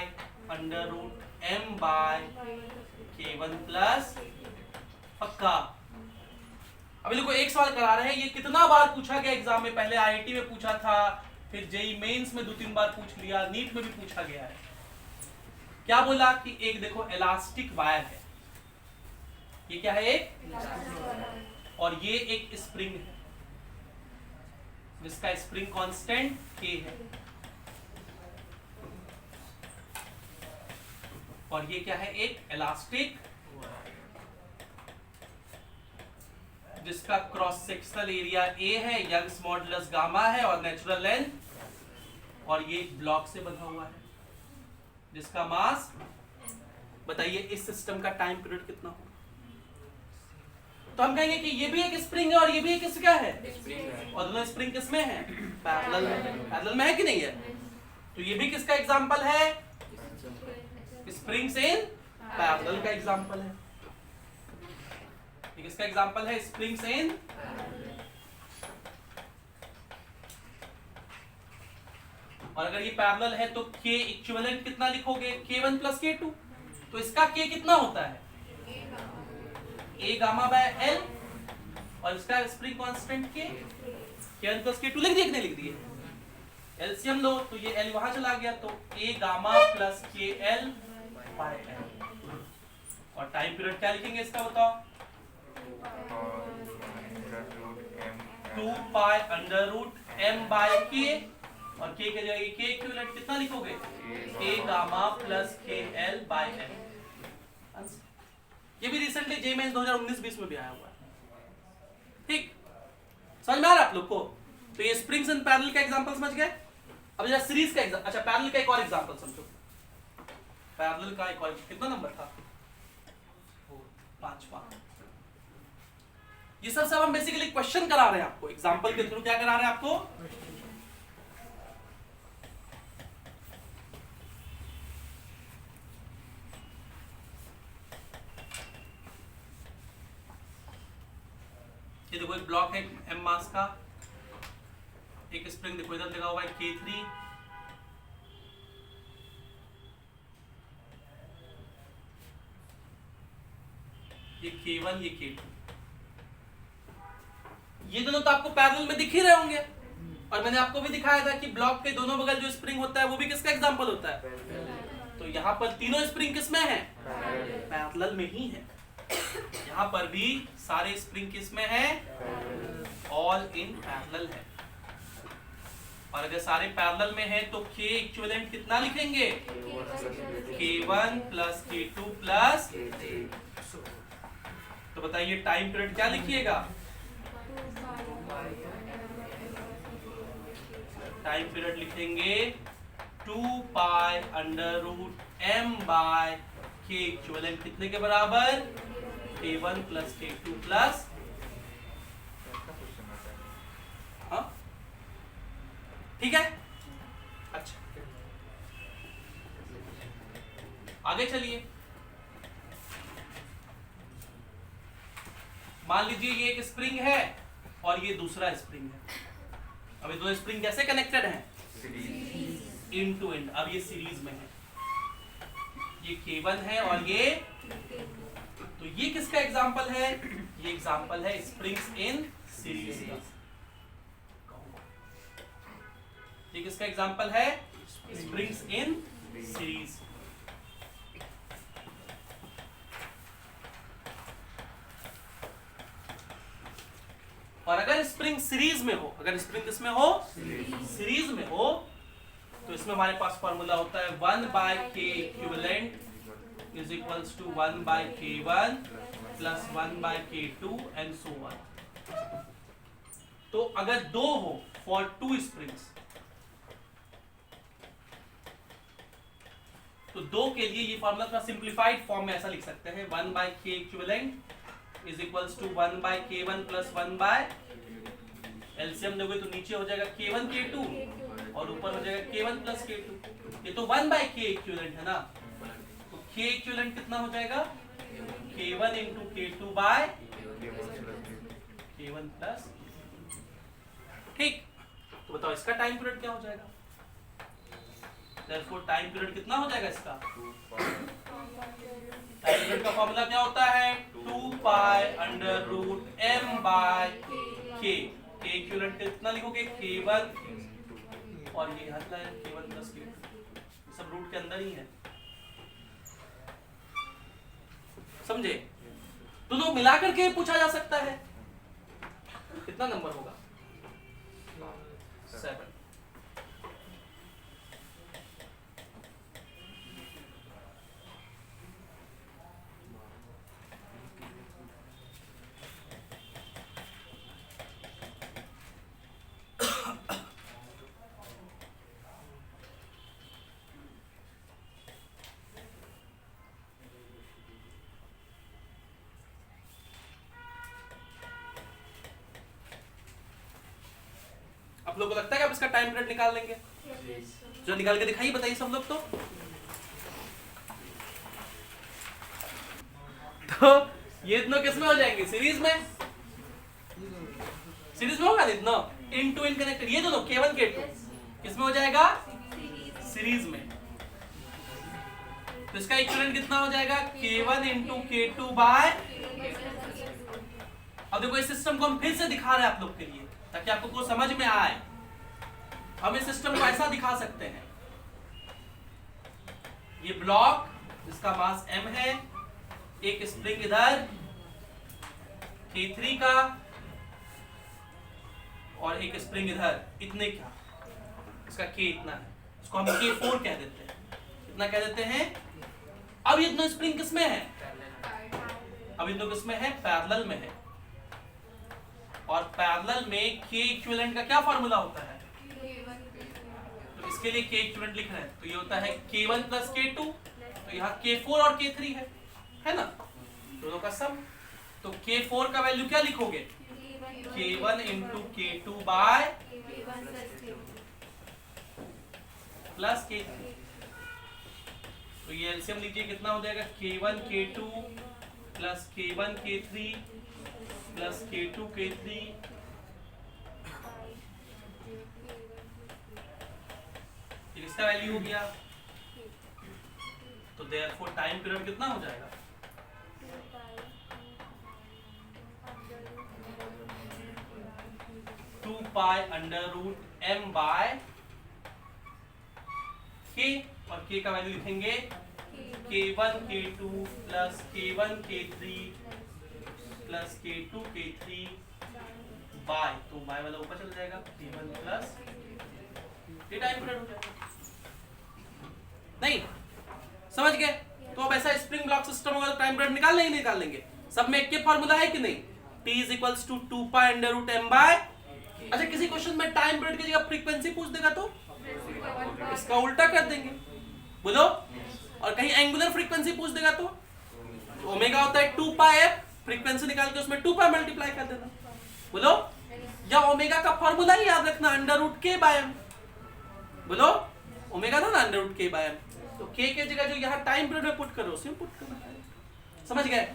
under root m by K1 plus, पक्का। अभी देखो एक सवाल करा रहे हैं, ये कितना बार पूछा गया एग्जाम में, पहले आईआईटी में पूछा था, फिर जेई मेंस में 2-3 बार पूछ लिया, नीट में भी पूछा गया है। क्या बोला कि एक देखो इलास्टिक वायर है, ये क्या है? एक, और ये एक स्प्रिंग है जिसका स्प्रिंग कांस्टेंट K है, और ये क्या है? एक इलास्टिक जिसका क्रॉस सेक्शनल एरिया A है, यंग्स मॉडुलस गामा है और नेचुरल लेंथ, और ये ब्लॉक से बंधा हुआ है जिसका मास, बताइए इस सिस्टम का टाइम पीरियड कितना होगा? तो हम कहेंगे कि ये भी एक स्प्रिंग है और ये भी एक किसका है? और दोनों स्प्रिंग किसमें है? पैरेलल में। पैरेलल में है कि नहीं है? तो ये भी किसका एग्जांपल है? स्प्रिंग्स इन पैरेलल का एग्जांपल है। ये किसका एग्जांपल है? Springs in. और अगर ये पैरेलल है तो K इक्विवेलेंट कितना लिखोगे? K1 plus K2। तो इसका K कितना होता है? A गामा बाय L, और इसका spring constant K1 plus K2 लिख दिए कि नहीं लिख दिए? एलसीएम लो तो ये L वहां चला गया, तो A gamma plus KL by L। और टाइम पीरियड क्या लिखेंगे इसका बताओ? 2 pi under root m by K, और K के जगह K इक्विवेलेंट कितना लिखोगे? A gamma plus KL by L। ये भी रिसेंटली जेईई मेंस 2019-20 में भी आया हुआ है। ठीक, समझ में आ रहा है आप लोग को? तो ये स्प्रिंग्स एंड पैरेलल का एग्जांपल समझ गए। अब जरा सीरीज का एग्जांपल, अच्छा पैरेलल का एक और एग्जांपल समझो। पैरेलल का एक और, कितना नंबर था? 5वां। ये सब हम बेसिकली क्वेश्चन करा रहे हैं आपको, एग्जांपल के थ्रू क्या करा रहे हैं आपको? ये देखो एक ब्लॉक है m मास का, एक स्प्रिंग देखो इधर लगा हुआ है K3, ये K1, ये K2। ये दोनों तो आपको पैरेलल में दिख ही रहे होंगे, और मैंने आपको भी दिखाया था कि ब्लॉक के दोनों बगल जो स्प्रिंग होता है वो भी किसका एग्जांपल होता है? तो यहाँ पर तीनों स्प्रिंग किसमें है? पैरेलल में ही है। यहाँ पर भी सारे स्प्रिंग किसमें है? ऑल इन पैरेलल है। और अगर सारे पैरेलल में है तो K इक्विवेलेंट कितना लिखेंगे? K1 प्लस K2 प्लस, तो बताइए टाइम पीरियड क्या लिखिएगा? टाइम पीरियड लिखेंगे 2 pi under root m by K equivalent कितने के बराबर? K1 प्लस K2 प्लस, हाँ ठीक है। अच्छा आगे चलिए, मान लीजिए ये एक स्प्रिंग है और ये दूसरा स्प्रिंग है। अब ये दो स्प्रिंग कैसे कनेक्टेड हैं? End to end. अब ये सीरीज में है, ये K1 है और ये, तो ये किसका एग्जांपल है? ये एग्जांपल है स्प्रिंग्स इन सीरीज का। ये किसका एग्जांपल है? Springs in series. और अगर स्प्रिंग सीरीज में हो, अगर स्प्रिंग किसमें हो? सीरीज में हो, तो इसमें हमारे पास फॉर्मूला होता है 1/k equivalent is equals to 1/k1 plus 1/k2 and so on. तो अगर 2 हो फॉर 2 स्प्रिंग्स, तो 2 के लिए ये फॉर्मूला थोड़ा सिंप्लीफाइड फॉर्म में ऐसा लिख सकते हैं 1/k equivalent is equals to 1/k1 plus 1 LCM दोगे तो नीचे हो जाएगा k1 k2 और ऊपर हो जाएगा k1 प्लस k2। ये तो 1/k इक्विवेलेंट है ना, तो k इक्विवेलेंट कितना हो जाएगा k1 into k2 bye k1 plus. ठीक, तो बताओ इसका टाइम पीरियड क्या हो जाएगा? Therefore टाइम पीरियड कितना हो जाएगा इसका? टाइम पीरियड का फॉर्मूला क्या होता है? 2 pi under root m by k। k equivalent कितना लिखोगे? k1 और ये हद लाइन k1 प्लस k2, सब रूट के अंदर ही है, समझे? दोनों मिलाकर के पूछा जा सकता है। कितना नंबर होगा? 7। आप लोगों को लगता है कि आप इसका टाइम पीरियड निकाल लेंगे? जो निकाल के दिखाइए, बताइए सब लोग। तो ये दोनों किस में हो जाएंगे? सीरीज में। सीरीज में होगा इतना इन टू इन कनेक्टेड। ये दोनों k1 k2 किस में हो जाएगा? सीरीज में। तो इसका इक्विवेलेंट कितना हो जाएगा? k1 into k2 bye. अब देखो इस सिस्टम को हम फिर से दिखा रहे हैं आप लोग के लिए ताकि आपको कुछ समझ में आए। हम इस सिस्टम को ऐसा दिखा सकते हैं, ये ब्लॉक जिसका मास m है, एक स्प्रिंग इधर k3 का और एक स्प्रिंग इधर, इतने का, इसका k इतना है, इसको हम k4 कह देते हैं। इतना कह देते हैं। अब ये दोनों स्प्रिंग किसमें है? अब ये दोनों किसमें है? पैरेलल में है। और पैरेलल में k इक्विवेलेंट का क्या फॉर्मूला होता है? तो इसके लिए k इक्विवेलेंट लिख रहे हैं तो ये होता है k1 प्लस k2, तो यहाँ k4 और k3 है ना, दोनों का सम। तो k4 का वैल्यू क्या लिखोगे? k1 into k2 bye plus k3। तो ये एलसीएम लीजिए, कितना हो जाएगा? k1 k2 plus k1 k3 plus k2 k3। इसका वैल्यू हो गया। तो देयरफॉर टाइम पीरियड कितना हो जाएगा? Two pi under root m by k, और k का वैल्यू लिखेंगे k1 k2 plus k1 k3 plus k2 k3 by, तो बाय वाला ऊपर चल जाएगा, k1 प्लस, ये टाइम पीरियड हो जाएगा। नहीं समझ गए? तो अब ऐसा स्प्रिंग ब्लॉक सिस्टम होगा तो टाइम पीरियड निकाल लेंगे, निकाल लेंगे। सब में एक के फॉर्मूला है कि नहीं? t is equals to 2 pi under root m by. अच्छा, किसी क्वेश्चन में टाइम पीरियड की जगह फ्रीक्वेंसी पूछ देगा तो इसका उल्टा कर देंगे, बोलो। और कहीं एंगुलर फ्रीक्वेंसी पूछ देगा तो ओमेगा होता है 2 पाई f, फ्रीक्वेंसी निकाल के उसमें 2 पाई मल्टीप्लाई कर देना, बोलो। या ओमेगा का फॉर्मूला ही याद रखना, under root k by m, बोलो। ओमेगा ना under root k by m, तो k के जगह जो यहाँ टाइम पीरियड में पुट करो उसी में पुट करना है। समझ गए?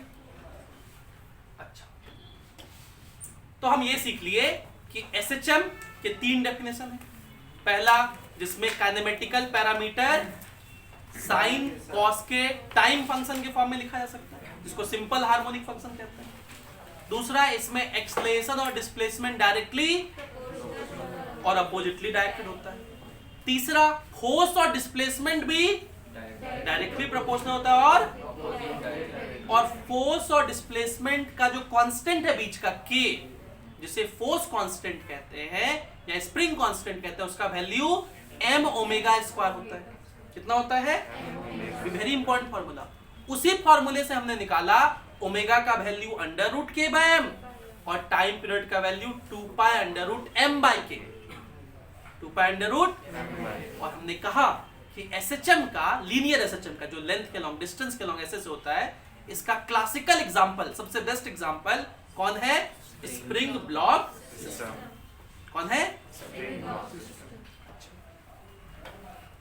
अच्छा, तो हम ये सीख लिए कि एसएचएम के 3 डेफिनेशन है। पहला, जिसमें काइनेमेटिकल पैरामीटर साइन कॉस के टाइम फंक्शन के फॉर्म में लिखा जा सकता है, जिसको सिंपल हार्मोनिक फंक्शन कहते हैं। दूसरा, इसमें एक्सलेशन और डिस्प्लेसमेंट डायरेक्टली और अपोजिटली डायरेक्टेड होता है। तीसरा, फोर्स और डिस्प्लेसमेंट भी डायरेक्टली प्रोपोर्शनल होता है। और फोर्स और डिस्प्लेसमेंट का जो कांस्टेंट है बीच का k, जिसे फोर्स कांस्टेंट कहते हैं या स्प्रिंग कांस्टेंट कहते हैं, उसका वैल्यू m ओमेगा स्क्वायर होता है। कितना होता है? Very important formula. उसी फॉर्मूले से हमने निकाला ओमेगा का value under root K by M और टाइम पीरियड का value 2 pi under root M by K, 2 pi under root. और हमने कहा कि एसएचएम का, लीनियर एसएचएम का जो लेंथ के लॉन्ग, डिस्टेंस के लॉन्ग ऐसे से होता है, इसका क्लासिकल एग्जांपल, सबसे बेस्ट एग्जांपल कौन है? Spring block system. कौन है?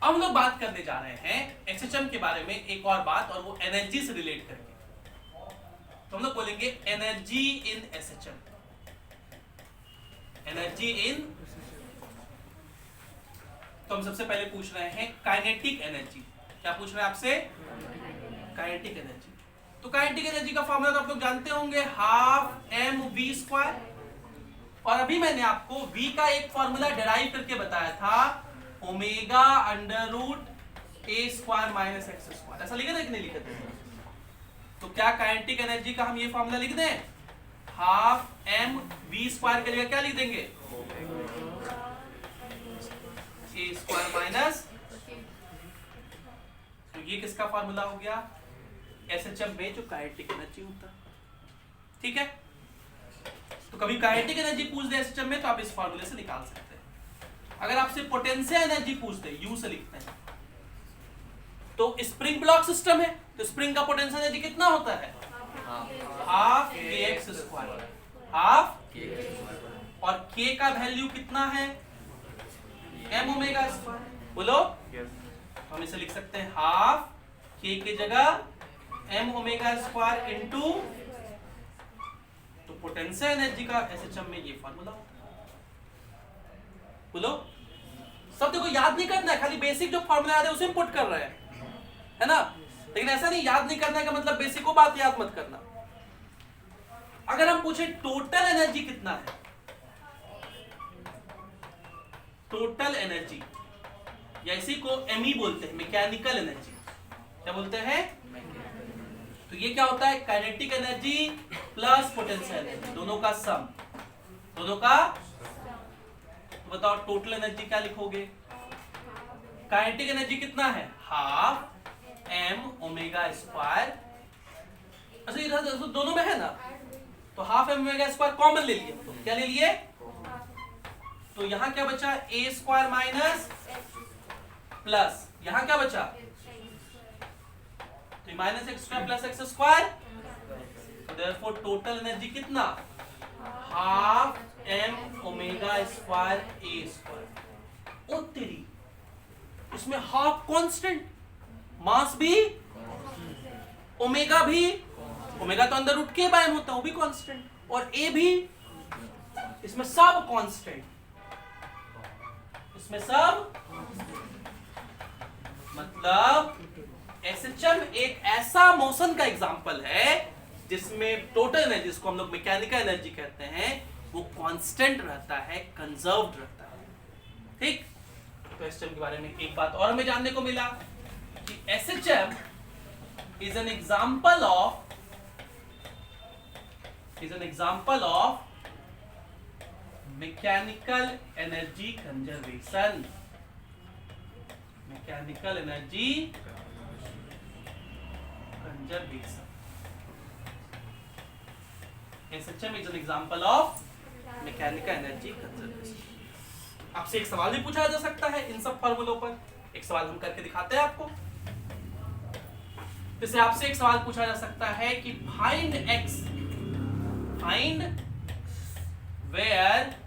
अब हम लोग बात करने जा रहे हैं एसएचएम के बारे में एक और बात, और वो एनर्जी से रिलेट करके। तो हम लोग बोलेंगे energy in SHM. Energy in, तो हम सबसे पहले पूछ रहे हैं काइनेटिक एनर्जी। क्या पूछ रहे हैं आपसे? Kinetic energy. तो काइनेटिक एनर्जी का फॉर्मूला तो आप लोग जानते होंगे, हाफ एम वी स्क्वायर। और अभी मैंने आपको v का एक फॉर्मूला डिराइव करके बताया था, omega under root A square minus X square. ऐसा लिखे थे कि नहीं लिखे थे? तो क्या काइनेटिक एनर्जी का हम ये फॉर्मूला लिख दें? हाफ एम वी स्क्वायर के जगह क्या लिख देंगे? ए स्क्वायर माइनस। तो ये किसका फॉर्मूला हो गया? एसएचएम में जो काइनेटिक एनर्जी होता है। ठीक है, तो कभी काइनेटिक एनर्जी पूछ दे एसएचएम में तो आप इस फॉर्मूले से निकाल सकते हैं। अगर आपसे पोटेंशियल एनर्जी पूछ दे, यू से लिखते हैं, तो स्प्रिंग ब्लॉक सिस्टम है, तो स्प्रिंग का पोटेंशियल एनर्जी कितना होता है? हाफ के एक्स स्क्वायर, हाफ। और के का वैल्यू कितना है? M omega square. बोलो। तो हम इसे लिख सकते हैं हाफ के की जगह एम ओमेगा स्क्वायर इनटू, तो पोटेंशियल एनर्जी का एसएचएम में ये फार्मूला होता है। बोलो। सब देखो याद नहीं करना है, खाली बेसिक जो फार्मूला याद है उसे पुट कर रहे हैं, है ना? लेकिन ऐसा नहीं, याद नहीं करने का मतलब बेसिक को बात याद मत करना। अगर हम पूछे टोटल एनर्जी कितना है, टोटल एनर्जी, या इसी को एमई बोलते हैं, मैकेनिकल एनर्जी। क्या बोलते हैं? तो ये क्या होता है? Kinetic energy plus potential energy, दोनों का सम, दोनों का। तो बताओ टोटल एनर्जी क्या लिखोगे? काइनेटिक एनर्जी कितना है? Half M omega square. अच्छा इधर दोनों में है ना, तो half M omega square common ले लिए, तो क्या ले लिए? तो यहां क्या बचा? ए स्क्वायर माइनस प्लस, यहां क्या बचा? तो minus X square plus x square. तो देयरफॉर टोटल एनर्जी कितना? हाफ एम ओमेगा स्क्वायर ए स्क्वायर। ओ तेरी, इसमें हाफ कांस्टेंट, मास भी, ओमेगा भी, ओमेगा तो अंदर रूट के बाय एम होता है, वो भी कांस्टेंट, और ए भी, इसमें सब कांस्टेंट, इसमें सब। मतलब एसएचएम एक ऐसा मोशन का एग्जांपल है जिसमें टोटल एनर्जी, जिसको हम लोग मैकेनिकल एनर्जी कहते हैं, वो कांस्टेंट रहता है, कंजर्व्ड रहता है। ठीक, तो एसएचएम के बारे में एक बात और हमें जानने को मिला कि SHM is an example of mechanical energy conservation. Mechanical energy conservation, SHM is an example of mechanical energy conservation. आपसे एक सवाल भी पूछा जा सकता है इन सब फॉर्मूलों पर। एक सवाल हम करके दिखाते हैं आपको। जैसे आपसे एक सवाल पूछा जा सकता है कि find X, find where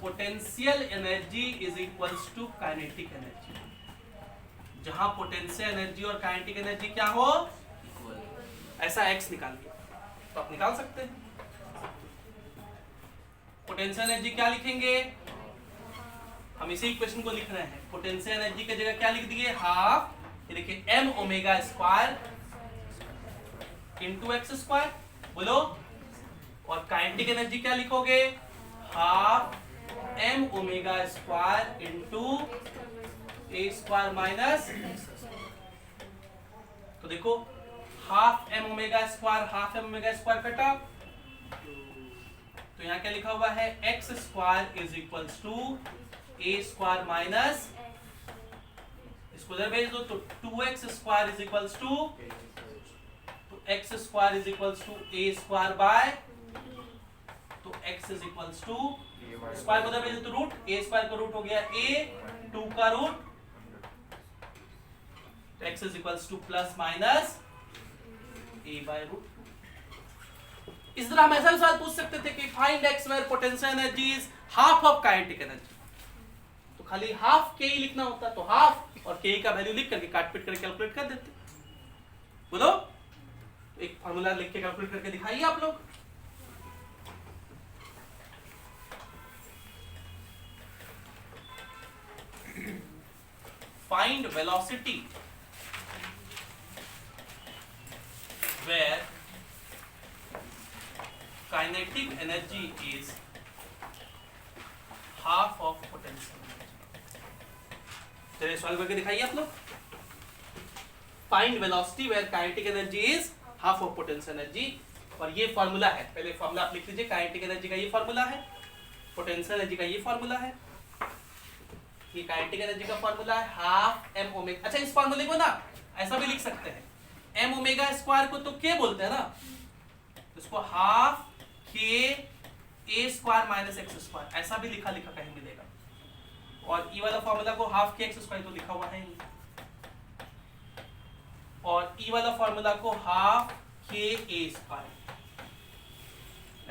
potential energy is equals to kinetic energy. जहां पोटेंशियल एनर्जी और काइनेटिक एनर्जी क्या हो? ऐसा एक्स निकालिए, तो आप निकाल सकते हैं। पोटेंशियल एनर्जी क्या लिखेंगे? हम इसी इक्वेशन को लिख रहे हैं। पोटेंशियल एनर्जी की जगह क्या लिख दिए? हाफ, ये देखिए m omega square into x square. बोलो। और काइनेटिक एनर्जी क्या लिखोगे? Half M omega square into a square minus. तो देखो half M omega square, half M omega square कटा, तो यहां क्या लिखा हुआ है? X square is equals to a square minus, इसको इधर भेज दो तो 2x square is equals to, तो x square is equals to a square by, तो x is equals to square को उधर भेज दो तो रूट, ए स्क्वायर का रूट हो गया a, 2 का root, x is equals to plus minus a by root. इस तरह हम ऐसा भी सवाल पूछ सकते थे कि find x where potential energy is half of kinetic energy, तो खाली हाफ के ही लिखना होता, तो हाफ और के का वैल्यू लिख करके काट पीट करके कैलकुलेट कर देते। बोलो एक फार्मूला लिख के कैलकुलेट करके दिखाइए आप लोग। Find velocity where kinetic energy is half of potential energy। चलिए सॉल्व करके दिखाइए आप लोग। Find velocity where kinetic energy is half of potential energy, और ये फार्मूला है, पहले फार्मूला आप लिख लीजिए। काइनेटिक एनर्जी का ये फार्मूला है, पोटेंशियल एनर्जी का ये फार्मूला है, ये काइनेटिक एनर्जी का फार्मूला है हाफ m ओमेगा। अच्छा इस फार्मूले को ना ऐसा भी लिख सकते हैं, m ओमेगा स्क्वायर को तो k बोलते हैं ना, तो इसको half k a square minus x square ऐसा भी लिखा कहीं मिलेगा, और ई वाला फार्मूला को हाफ k x स्क्वायर तो लिखा हुआ है, और ई वाला फार्मूला को हाफ k a स्क्वायर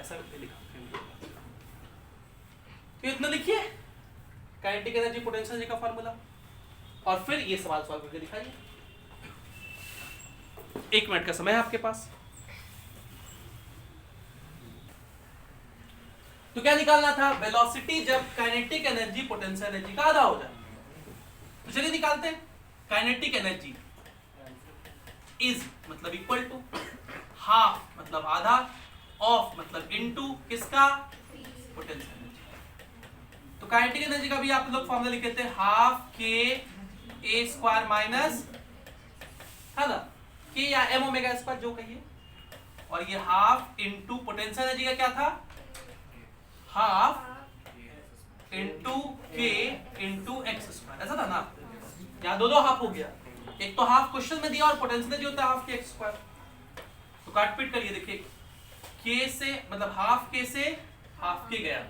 ऐसा भी लिखा कहीं मिलेगा। तो इतना लिखिए काइनेटिक एनर्जी पोटेंशियल एनर्जी का फार्मूला, और फिर ये सवाल सॉल्व करके दिखाइए। 1 मिनट का समय है आपके पास। तो क्या निकालना था? वेलोसिटी जब काइनेटिक एनर्जी पोटेंशियल एनर्जी का आधा हो जाए। तो चलिए निकालते हैं। काइनेटिक एनर्जी इज मतलब इक्वल टू, हाफ मतलब आधा, ऑफ मतलब इनटू किसका? Potential energy. तो काइनेटिक एनर्जी का भी आप लोग फॉर्मूला लिख देते हैं, हाफ के ए स्क्वायर माइनस, है ना, के या m ओमेगा स्क्वायर जो कहिए, और ये हाफ इनटू पोटेंशियल एनर्जी का क्या था? हाफ इनटू के इनटू एक्स स्क्वायर, ऐसा था ना। यहाँ दो हाफ हो गया, एक तो हाफ क्वेश्चन में दिया और पोटेंशियल एनर्जी होता है हाफ के एक्स स्क्वायर। तो काट पीट करिए, देखिए के से मतलब हाफ के से हाफ के गया,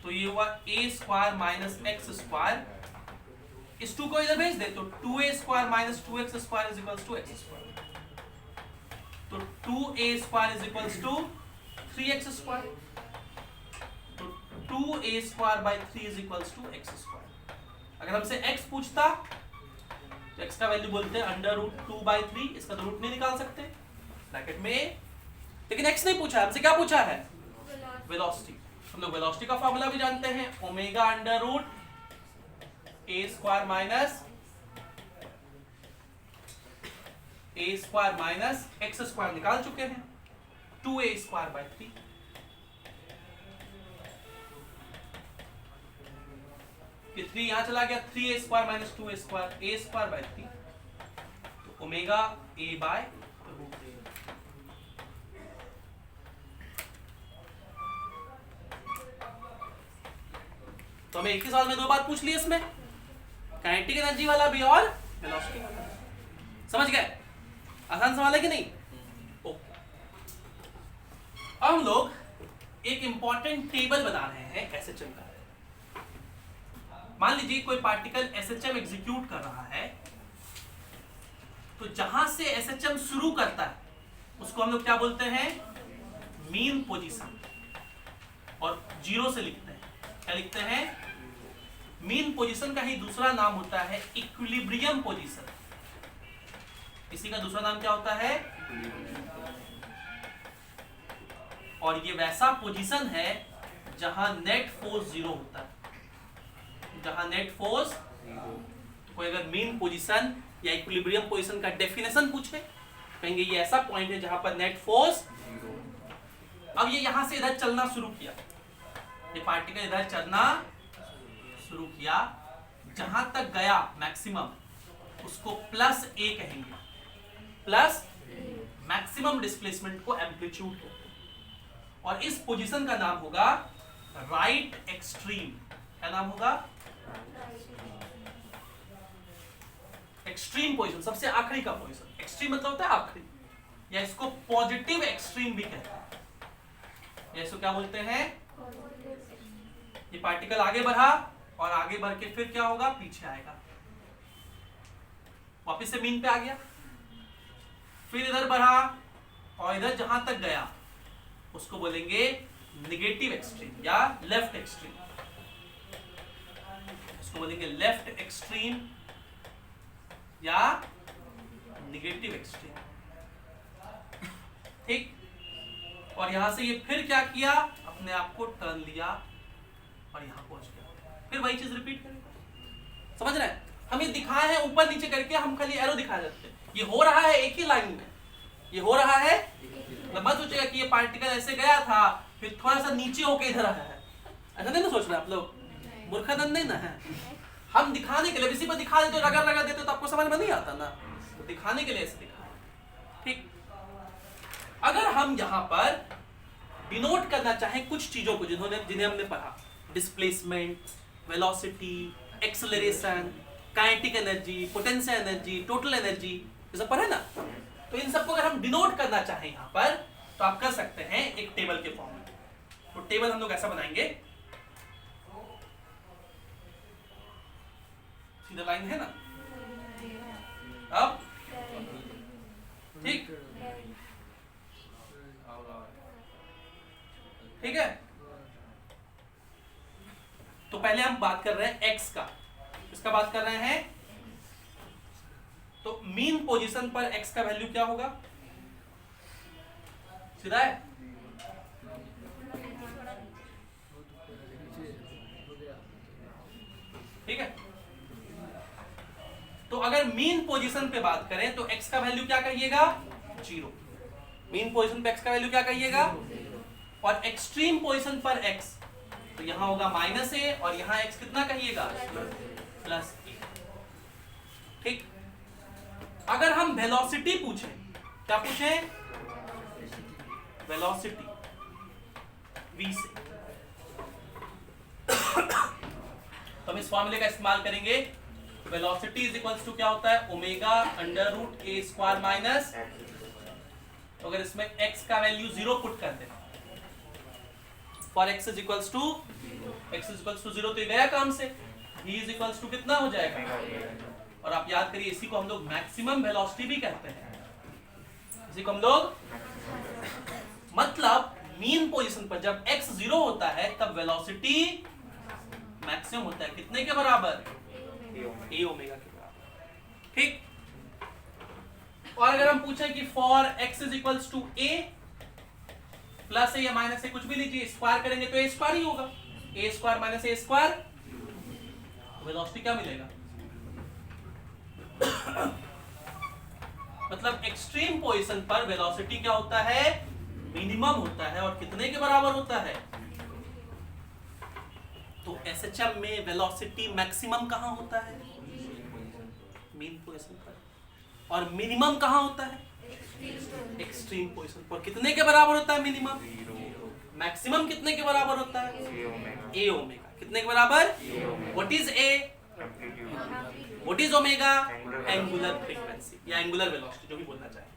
तो ये हुआ a square minus X square. इस 2 को इधर भेज दे तो 2a square minus 2x square is equals to x square, तो 2a square is equals to 3x square, तो 2a square by 3 is equals to x square. अगर हमसे x पूछता तो x का वैल्यू बोलते हैं अंडर रूट 2/3, इसका तो रूट नहीं निकाल सकते ब्रैकेट में, लेकिन x नहीं पूछा, हमसे क्या पूछा है? वेलोसिटी। हम लोग वेलोसिटी का फार्मूला भी जानते हैं, omega under root a square minus x square निकाल चुके हैं, 2a स्क्वायर बाय 3। ये 3 यहां चला गया, 3a square minus 2a square, a square by 3, तो omega a by root a। तो हमें एक ही सवाल में 2 बात पूछ ली इसमें, काइनेटिक एनर्जी वाला भी और वेलोसिटी वाला। समझ गए? आसान सवाल है कि नहीं? ओके। अब हम लोग एक इंपॉर्टेंट टेबल बना रहे हैं एसएचएम का। मान लीजिए कोई पार्टिकल एसएचएम एग्जीक्यूट कर रहा है, तो जहां से एसएचएम शुरू करता है उसको हम लोग क्या बोलते हैं? मीन पोजीशन, और 0 से लिखते हैं। क्या लिखते हैं? मीन पोजीशन का ही दूसरा नाम होता है इक्विलिब्रियम पोजीशन। इसी का दूसरा नाम क्या होता है? और ये वैसा पोजीशन है जहां नेट फोर्स 0 होता है। जहां नेट फोर्स, तो कोई अगर मीन पोजीशन या इक्विलिब्रियम पोजीशन का डेफिनेशन पूछे, कहेंगे ये ऐसा पॉइंट है जहां पर नेट फोर्स। अब ये यहां से इधर चलना शुरू किया, ये पार्टिकल इधर चलना शुरू किया, जहां तक गया मैक्सिमम उसको प्लस a कहेंगे, प्लस मैक्सिमम डिस्प्लेसमेंट को एम्पलीट्यूड कहते हैं, और इस पोजीशन का नाम होगा राइट एक्सट्रीम, क्या नाम होगा? एक्सट्रीम पोजीशन, सबसे आखिरी का पोजीशन। एक्सट्रीम मतलब होता है आखिरी, या इसको पॉजिटिव एक्सट्रीम भी कहते हैं। या इसको क्या बोलते हैं? ये पार्टिकल आगे बढ़ा और आगे बढ़ के फिर क्या होगा? पीछे आएगा, वापस से मीन पे आ गया, फिर इधर बढ़ा और इधर जहां तक गया उसको बोलेंगे नेगेटिव एक्सट्रीम या लेफ्ट एक्सट्रीम। इसको बोलेंगे लेफ्ट एक्सट्रीम या नेगेटिव एक्सट्रीम। ठीक, और यहां से ये फिर क्या किया? अपने आप को टर्न लिया और यहां पहुंच गया, फिर वही चीज रिपीट करेगा। समझ रहे हैं? हम ये दिखाए हैं ऊपर नीचे करके, हम खाली एरो दिखा देते हैं। ये हो रहा है एक ही लाइन में, ये हो रहा है, मत सोचिएगा कि ये पार्टिकल ऐसे गया था फिर थोड़ा सा नीचे होके इधर आया है, ऐसा नहीं ना सोच रहे आप लोग, मूर्खदन नहीं ना है। हम दिखाने के लिए किसी पर दिखा देते तो रगड़ रगड़ देते तो आपको समझ में नहीं आता ना, तो दिखाने के लिए ऐसे दिखा। ठीक, अगर हम यहाँ पर डिनोट करना चाहें कुछ चीजों को जिन्हें हमने पढ़ा, displacement, velocity, acceleration, kinetic energy, potential energy, total energy, ये सब पढ़े ना, तो इन सबको अगर हम डिनोट करना चाहें यहाँ पर तो आप कर सकते हैं एक टेबल के फॉर्म में। तो टेबल हम लोग ऐसा बनाएंगे, सीधा लाइन है ना, अब ठीक, ठीक है। तो पहले हम बात कर रहे हैं x का, इसका बात कर रहे हैं, तो मीन पोजीशन पर x का वैल्यू क्या होगा? सीधा है, ठीक है। तो अगर मीन पोजीशन पे बात करें तो x का वैल्यू क्या कहिएगा? 0। मीन पोजीशन पे x का वैल्यू क्या कहिएगा? और एक्सट्रीम पोजीशन पर x तो यहां होगा -a और यहां x कितना कहिएगा? +a। ठीक, अगर हम वेलोसिटी पूछें, क्या पूछें? वेलोसिटी v से, तो हम इस फॉर्मूले का इस्तेमाल करेंगे। वेलोसिटी इज इक्वल्स टू क्या होता है? ओमेगा √a² माइनस, तो अगर इसमें x का वैल्यू 0 पुट कर देना, for x is equals to 0, तो ये गया काम से। v इज इक्वल्स टू कितना हो जाएगा? और आप याद करिए, इसी को हम लोग मैक्सिमम वेलोसिटी भी कहते हैं, इसी को हम लोग, मतलब मीन पोजीशन पर जब x 0 होता है तब वेलोसिटी मैक्सिमम होता है, कितने के बराबर? a ओमेगा के बराबर। ठीक, और अगर हम पूछें कि for x is equals to a plus या माइनस कुछ भी लीजिए, स्क्वायर करेंगे तो a² ही होगा, a² माइनस a², वेलोसिटी क्या मिलेगा? मतलब एक्सट्रीम पोजीशन पर वेलोसिटी क्या होता है? मिनिमम होता है, और कितने के बराबर होता है? तो एसएचएम में वेलोसिटी मैक्सिमम कहां होता है? मीन पोजीशन पर, और मिनिमम कहां होता है? एक्सट्रीम पोजीशन पर। कितने के बराबर होता है मिनिमम? मैक्सिमम कितने के बराबर होता है? a omega. कितने के बराबर? What is a? What is omega? Angular frequency या एंगुलर वेलोसिटी, जो भी बोलना चाहे।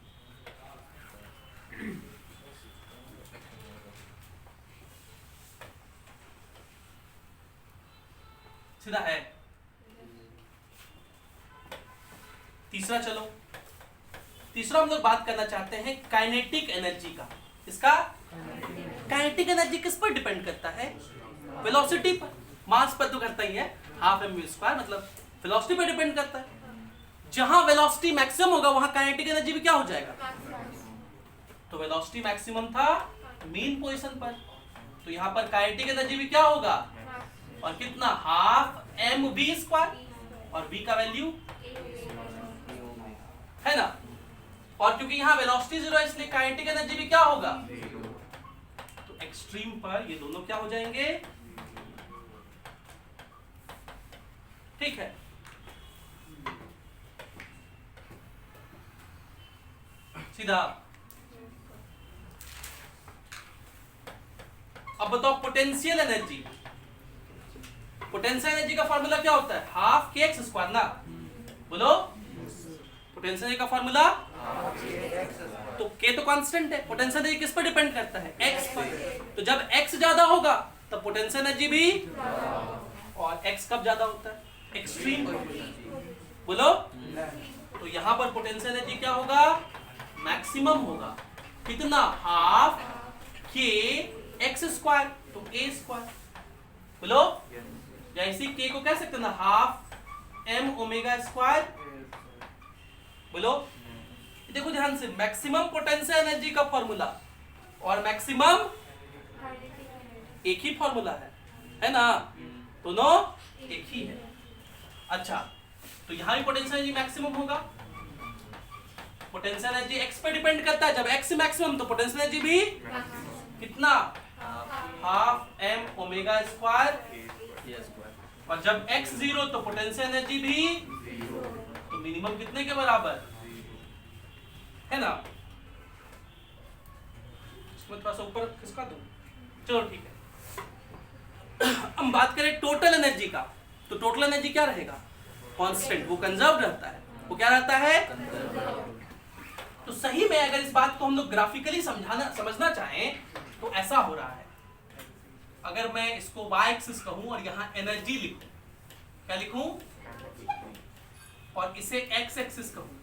सीधा है। तीसरा, चलो तीसरा हम लोग बात करना चाहते हैं काइनेटिक एनर्जी का। इसका काइनेटिक एनर्जी किस पर डिपेंड करता है? वेलोसिटी पर, मास पर तो करता ही है, हाफ mv², मतलब वेलोसिटी पर डिपेंड करता है। जहां वेलोसिटी मैक्सिमम होगा वहां काइनेटिक एनर्जी भी क्या हो जाएगा? तो वेलोसिटी मैक्सिमम था मीन पोजीशन पर, तो यहां पर काइनेटिक एनर्जी भी क्या होगा? और कितना? हाफ mv², और v का वैल्यू है ना, और क्योंकि यहां वेलोसिटी 0 है इसलिए काइनेटिक एनर्जी भी क्या होगा? तो एक्सट्रीम पर ये दोनों क्या हो जाएंगे? ठीक है। सीधा अब बताओ पोटेंशियल एनर्जी, पोटेंशियल एनर्जी का फार्मूला क्या होता है? हाफ के एक्स स्क्वायर ना, बोलो पोटेंशियल एनर्जी का फार्मूला, तो के तो कांस्टेंट है, पोटेंशियल एनर्जी किस पर डिपेंड करता है? एक्स पर। तो जब एक्स ज्यादा होगा तब पोटेंशियल एनर्जी भी, और एक्स कब ज्यादा होता है? एक्सट्रीम, बोलो। तो यहां पर पोटेंशियल एनर्जी क्या होगा? मैक्सिमम होगा। कितना? हाफ के एक्स स्क्वायर, तो ए स्क्वायर, बोलो। या इसी के को कह सकते ना, हाफ एम ओमेगा स्क्वायर, बोलो। देखो ध्यान से, मैक्सिमम पोटेंशियल एनर्जी का फॉर्मूला और मैक्सिमम एक ही फॉर्मूला है ना? दोनों एक ही है। अच्छा, तो यहां भी पोटेंशियल एनर्जी मैक्सिमम होगा। पोटेंशियल एनर्जी एक्स पे डिपेंड करता है, जब एक्स मैक्सिमम तो पोटेंशियल एनर्जी भी कितना? हाफ एम ओमेगा स्क्वायर, और जब एक्स जीरो तो पोटेंशियल एनर्जी भी, तो मिनिमम कितने के बराबर है ना? इसमें थोड़ा सा ऊपर खिसका दूं, चलो ठीक है। हम बात करें टोटल एनर्जी का, तो टोटल एनर्जी क्या रहेगा? कांस्टेंट, वो कंजर्व रहता है। वो क्या रहता है? तो सही में अगर इस बात को हम लोग ग्राफिकली समझना चाहें तो ऐसा हो रहा है। अगर मैं इसको y एक्सिस कहूं और यहां एनर्जी लिखूं, क्या लिखूं? और इसे x एक्सिस कहूं,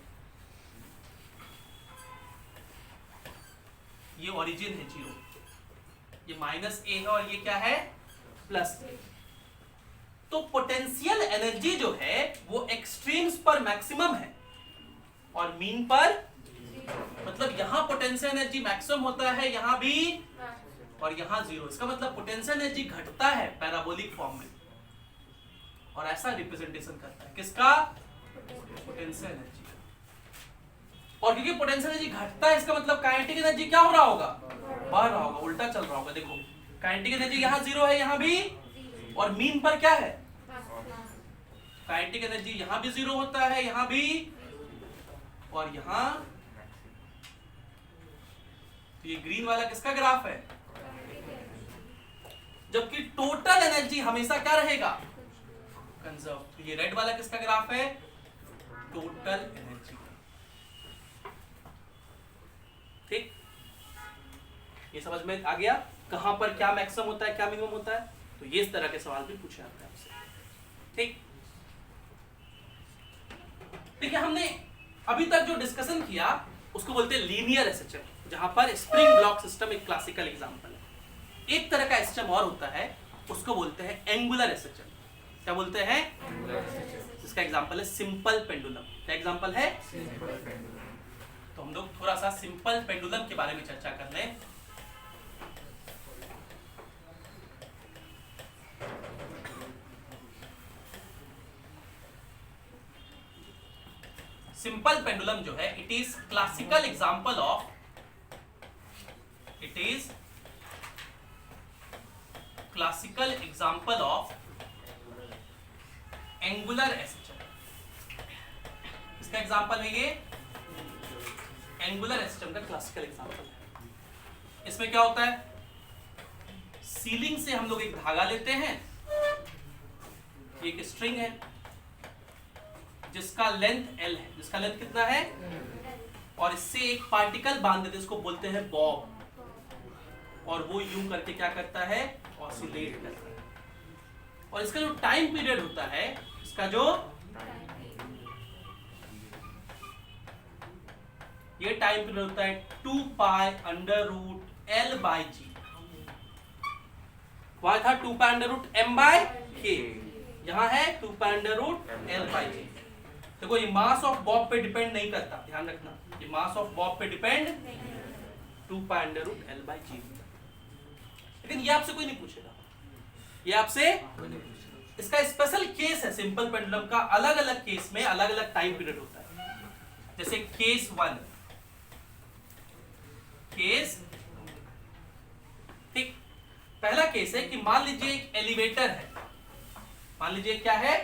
ये ओरिजिन है 0, ये माइनस a है और ये क्या है? Plus a। तो पोटेंशियल एनर्जी जो है वो एक्सट्रीम्स पर मैक्सिमम है और मीन पर, मतलब यहां पोटेंशियल एनर्जी मैक्सिमम होता है, यहां भी, और यहां 0। इसका मतलब पोटेंशियल एनर्जी घटता है पैराबोलिक फॉर्म में, और ऐसा रिप्रेजेंटेशन करता है किसका? Potential energy. और क्योंकि पोटेंशियल एनर्जी घटता है, इसका मतलब काइनेटिक एनर्जी क्या हो रहा होगा? बढ़ रहा होगा, उल्टा चल रहा होगा। देखो काइनेटिक एनर्जी यहां 0 है, यहां भी, और मीन पर क्या है? काइनेटिक एनर्जी यहां भी 0 होता है, यहां भी, और यहां। तो ये ग्रीन वाला किसका ग्राफ है? जबकि टोटल एनर्जी हमेशा क्या रहेगा? कंजर्व। तो ये रेड वाला किसका ग्राफ है? Total energy. ठीक, ये समझ में आ गया कहां पर क्या मैक्सिमम होता है, क्या मिनिमम होता है? तो ये इस तरह के सवाल भी पूछे जाते हैं आपसे। ठीक, देखिए हमने अभी तक जो डिस्कशन किया उसको बोलते हैं लीनियर एसएचएम, जहां पर स्प्रिंग ब्लॉक सिस्टम एक क्लासिकल एग्जांपल है। एक तरह का एसएचएम और होता है, उसको बोलते हैं एंगुलर एसएचएम। क्या बोलते हैं? इसका एग्जांपल है सिंपल पेंडुलम। क्या एग्जांपल है? तो हम लोग थोड़ा सा सिंपल पेंडुलम के बारे में चर्चा कर लें। सिंपल पेंडुलम जो है, it is classical example of, it is classical example of angular SHM. इसका एग्जांपल है ये एंगुलर एसएचएम का क्लासिकल एग्जांपल है। इसमें क्या होता है? सीलिंग से हम लोग एक धागा लेते हैं, एक स्ट्रिंग है जिसका लेंथ L है, जिसका लेंथ कितना है? और इससे एक पार्टिकल बांध देते हैं, इसको बोलते हैं बॉब, और वो यूं करके क्या करता है? ऑसिलेट करता है। और इसका जो टाइम पीरियड होता है, इसका जो ये टाइम पीरियड होता है 2 pi under root L by G। वहां था 2 pi under root M by K, यहां है 2 pi under root L by G। देखो ये मास ऑफ बॉब पे डिपेंड नहीं करता, ध्यान रखना, ये मास ऑफ बॉब पे depend 2 pi under root L by G। लेकिन ये आपसे कोई नहीं पूछेगा, ये आपसे, इसका स्पेशल केस है सिंपल पेंडुलम का। अलग अलग केस में अलग अलग टाइम पीरियड होता है। जैसे केस 1, केस, ठीक, पहला केस है कि मान लीजिए एक एलिवेटर है, मान लीजिए क्या है?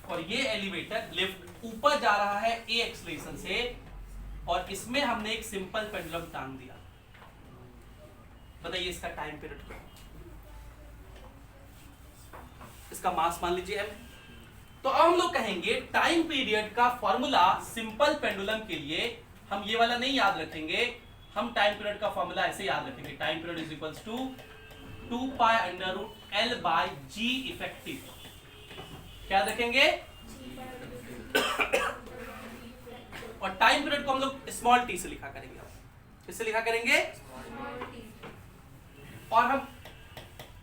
और ये एलिवेटर लिफ्ट ऊपर जा रहा है a एक्सेलरेशन से, और इसमें हमने एक सिंपल पेंडुलम टांग दिया। बताइए इसका टाइम पीरियड क्या, इसका मास मान लीजिए m। तो अब हम लोग कहेंगे टाइम पीरियड का फॉर्मूला सिंपल पेंडुलम के लिए हम ये वाला नहीं याद रखेंगे, हम टाइम पीरियड का फॉर्मूला ऐसे याद रखेंगे, time period is equals to 2 pi under root L by ji effective. क्या रखेंगे? और टाइम पीरियड को हम लोग स्मॉल टी से लिखा करेंगे। किससे लिखा करेंगे? और हम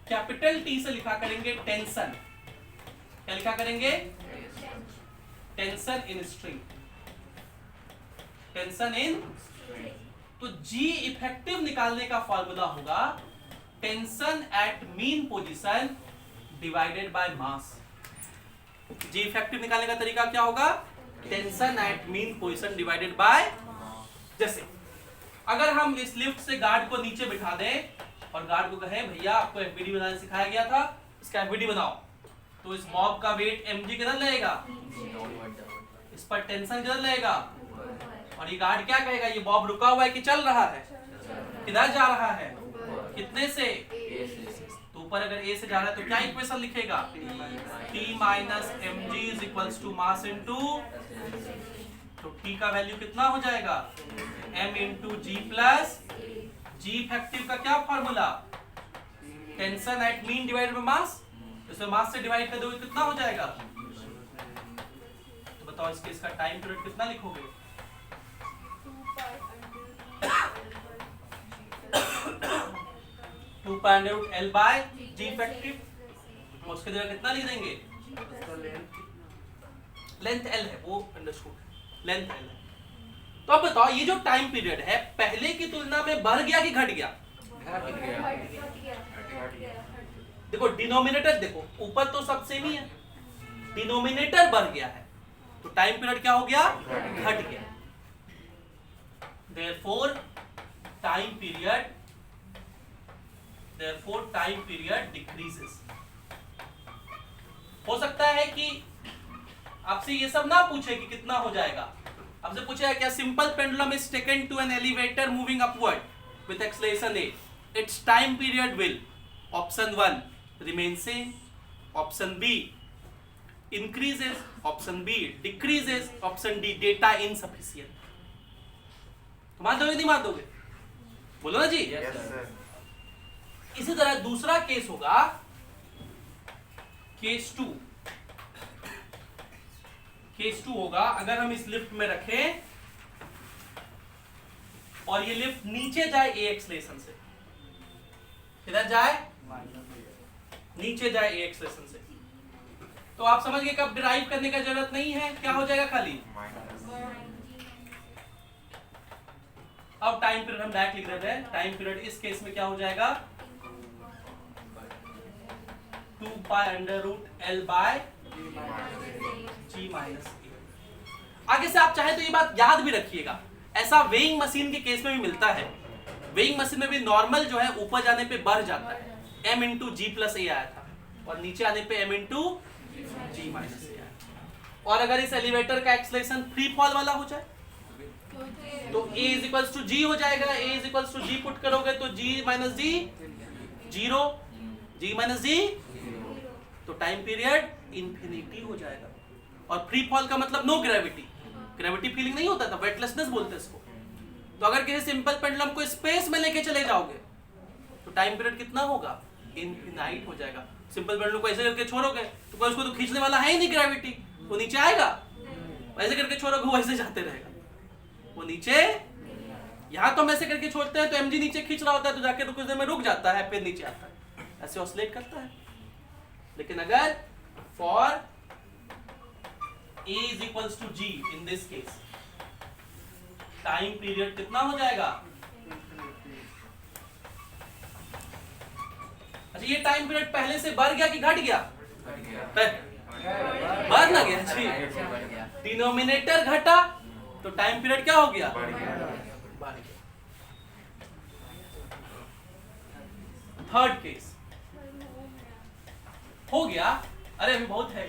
कैपिटल टी से लिखा करेंगे टेंशन। क्या लिखा करेंगे? Tension in string, tension in. तो जी इफेक्टिव निकालने का फॉर्मूला होगा tension at mean position divided by mass. G effective निकालने का तरीका क्या होगा? Tension at mean position divided by, जैसे अगर हम इस लिफ्ट से गार्ड को नीचे बिठा दें और गार्ड को कहें भैया आपको एफबीडी बनाना सिखाया गया था, इसका एफबीडी बनाओ, तो इस मॉब का वेट mg कितना लगेगा? इस पर टेंशन कितना लगेगा? और ये गार्ड क्या कहेगा? ये मॉब रुका हुआ है कि चल रहा है? किधर जा रहा है? कितने से? तो ऊपर अगर a से जा रहा है तो क्या इक्वेशन लिखेगा? t minus mg is equals to mass into, तो t का वैल्यू कितना हो जाएगा? m into g plus g effective का क्या formula? Tension at mean divided by mass. इसमें मास से डिवाइड कर दोगे कितना हो जाएगा? तो बताओ इसका टाइम पीरियड कितना लिखोगे? 2 pi under root L by ji effective. उसके जगह कितना लिख देंगे? लेंथ एल है, वो अंडरस्टूड, लेंथ एल है। तो अब बताओ ये जो टाइम पीरियड है पहले की तुलना में बढ़ गया कि घट गया? देखो डिनोमिनेटर, देखो ऊपर तो सब सेम ही है, डिनोमिनेटर बढ़ गया है तो टाइम पीरियड क्या हो गया? घट गया। therefore time period decreases। हो सकता है कि आपसे ये सब ना पूछे कि कितना हो जाएगा, आपसे पूछेगा क्या simple pendulum is taken to an elevator moving upward with acceleration a, its time period will option 1 remain same, option B increases, option B decreases, option D data insufficient। तो मान दोगे नहीं मान दोगे? बोलो ना जी। Yes, sir। इसी तरह दूसरा केस होगा केस 2। केस 2 होगा अगर हम इस लिफ्ट में रखें और ये लिफ्ट नीचे जाए ए एक्सलेशन से, किधर जाए? नीचे जाए ए एक्सलेशन से, तो आप समझ गए कब डिराइव करने का जरूरत नहीं है, क्या हो जाएगा खाली। अब टाइम पीरियड हम डायरेक्ट लिख देते हैं, टाइम पीरियड इस केस में क्या हो जाएगा? 2 pi under root L by g minus a. आगे से आप चाहे तो ये बात याद भी रखिएगा, ऐसा वेइंग मशीन के केस में भी मिलता है। वेइंग मशीन में भी नॉर्मल जो है ऊपर जाने पे बढ़ जाता है, m इंटू जी प्लस ए आया था और नीचे आने पे m इंटू जी माइनस ए आया। और अगर इस एलिवेटर का एक्सेलरेशन फ्री फॉल वाला हो जाए तो a is equals to g हो जाएगा, a is equals to g put करोगे तो g minus g 0, g minus g, तो टाइम पीरियड इंफिनिटी हो जाएगा। और फ्री फॉल का मतलब नो ग्रेविटी, ग्रेविटी फीलिंग नहीं होता था, वेटलेसनेस बोलते हैं इसको। तो अगर किसी सिंपल पेंडुलम को स्पेस में लेके चले जाओगे तो टाइम पीरियड कितना होगा? इनफिनाइट हो जाएगा। सिंपल पेंडुलम को ऐसे करके छोड़ोगे तो कोई उसको तो खींचने वाला है ही नहीं, ग्रेविटी, वो नीचे आएगा। ऐसे करके छोड़ोगे वो ऐसे जाते रहेगा, वो नीचे। यहाँ तो हम ऐसे करके छोड़ते हैं तो mg नीचे खींच रहा होता है तो जाके कुछ देर में रुक जाता है, फिर नीचे आता है, ऐसे ऑसिलेट करता है। लेकिन अगर for a is equals to g in this case, time period कितना हो जाएगा? अच्छा ये टाइम पीरियड पहले से बढ़ गया कि घट गया? बढ़ ना गया जी, डिनोमिनेटर घटा तो टाइम पीरियड क्या हो गया? बढ़ गया। थर्ड केस हो गया, अरे अभी बहुत है।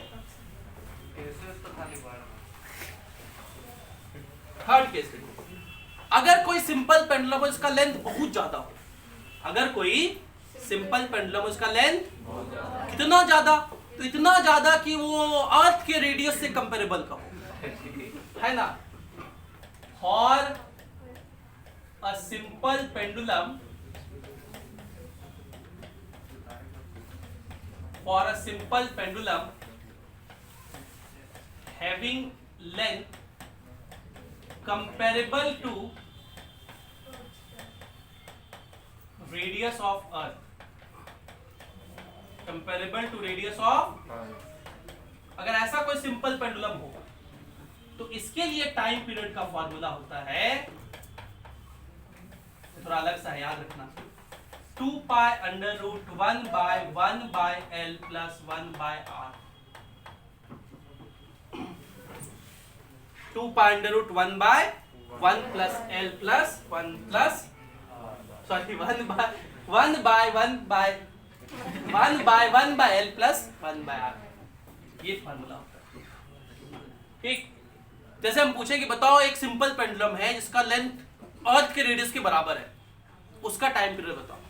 थर्ड केस देखो, अगर कोई सिंपल पेंडुलम हो इसका लेंथ बहुत ज्यादा हो, अगर कोई सिंपल पेंडुलम, उसका लेंथ कितना ज्यादा, तो इतना ज्यादा कि वो अर्थ के रेडियस से कंपेरेबल का हो, है ना। For a simple pendulum, for a simple pendulum having length comparable to radius of earth, comparable to radius of, अगर ऐसा कोई सिंपल पेंडुलम हो तो इसके लिए टाइम पीरियड का फॉर्मूला होता है, थोड़ा अलग सा है, याद रखना, 2 pi under root 1 by L plus 1 by R. 2 pi under root 1 by 1 plus L plus 1 plus, sorry, 1 by 1 by L plus 1 by R. ये फार्मूला होता है, ठीक। जैसे हम पूछे कि बताओ एक सिंपल पेंडुलम है जिसका लेंथ अर्थ के रेडियस के बराबर है, उसका टाइम पीरियड बताओ।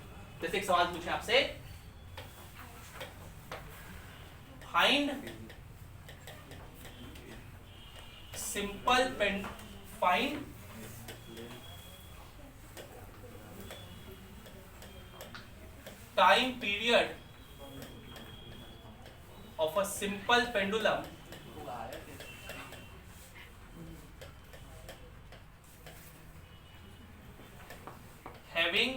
जैसे एक सवाल पूछे आपसे, find time period of a simple pendulum having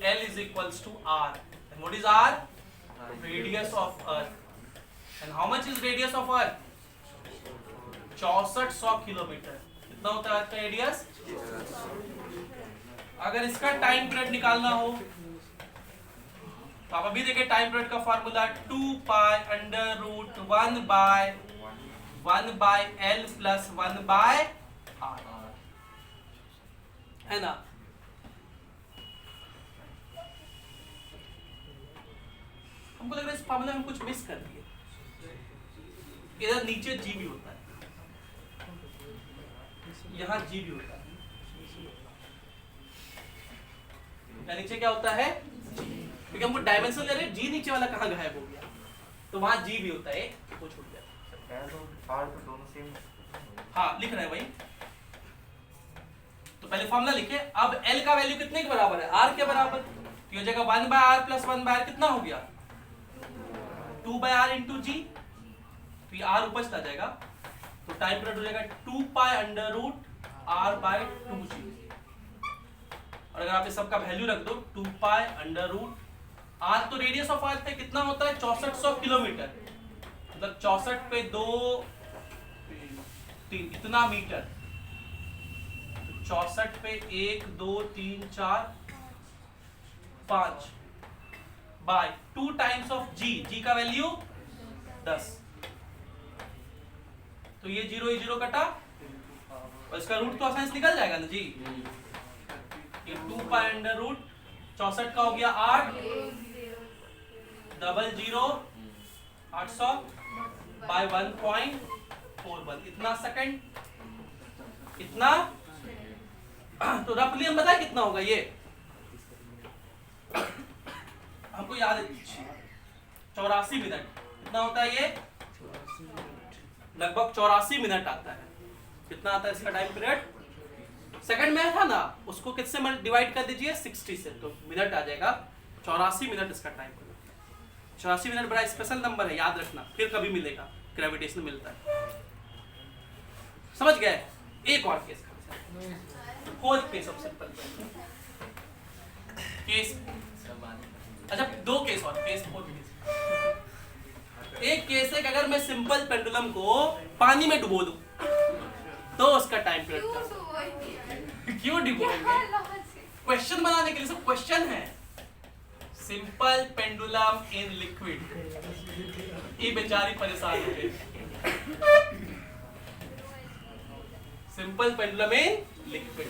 L is equals to R, and what is R? Radius of Earth. And how much is radius of Earth? 6400 kilometre. कितना होता है अर्थ का रेडियस? अगर इसका टाइम पीरियड निकालना हो तो आप अभी देखिए टाइम पीरियड का formula 2 pi under root 1 by L plus 1 by R, है ना। हमको लग रहा है इस फॉर्मूला में कुछ मिस कर दिए, इधर नीचे जी भी होता है, यहाँ जी भी होता है, या नीचे क्या होता है, क्योंकि हमको डायमेंशन ले रहे हैं, जी नीचे वाला कहाँ गायब हो गया, तो वहां जी भी होता है, वो छूट गया। हाँ लिख रहे हैं भाई, तो पहले फॉर्मूला लिखे, अब L का वैल्यू कितने के बराबर है? R के बराबर, तो ये जगह 1 by R plus 1 by R कितना हो गया? 2 बाय R इंटू जी, तो ये R ऊपर चला जाएगा, तो टाइम पीरियड हो जाएगा 2 pi under root R by 2G। और अगर आप इस सबका वैल्यू रख दो 2 पाई अंडर रूट R, तो रेडियस ऑफ अर्थ है कितना होता है? 6400 किलोमीटर, मतलब 64 पे 2 3 इतना मीटर, 64 पे 1 2 3 4 5 बाय 2 टाइम्स ऑफ जी का वैल्यू 10, तो ये 0 कटा और इसका रूट तो आसानी से निकल जाएगा ना जी। ये 2 पाई अंडर रूट 64 का हो गया 8 00 800 बाय 1.41, इतना सेकंड, इतना, तो रफली हम बताए कितना होगा ये, हमको याद है 84 मिनट, कितना होता है ये? लगभग 84 मिनट आता है। कितना आता है इसका टाइम पीरियड? सेकंड में था ना, उसको किससे डिवाइड कर दीजिए 60 से, तो मिनट आ जाएगा 84 मिनट इसका टाइम पीरियड। 84 मिनट बड़ा स्पेशल नंबर है, याद रखना, फिर कभी मिलेगा, ग्रेविटेशन मिलता है, समझ गए। एक और case, fourth case of simple case, अच्छा 2 केस और, केस 4 केस। एक केस है कि अगर मैं सिंपल पेंडुलम को पानी में डुबो दूं तो उसका टाइम पीरियड क्यों डुबोएंगे? क्वेश्चन बनाने के लिए, सब क्वेश्चन है। सिंपल पेंडुलम इन लिक्विड, ये बेचारी परेशान हो गई। सिंपल पेंडुलम इन लिक्विड,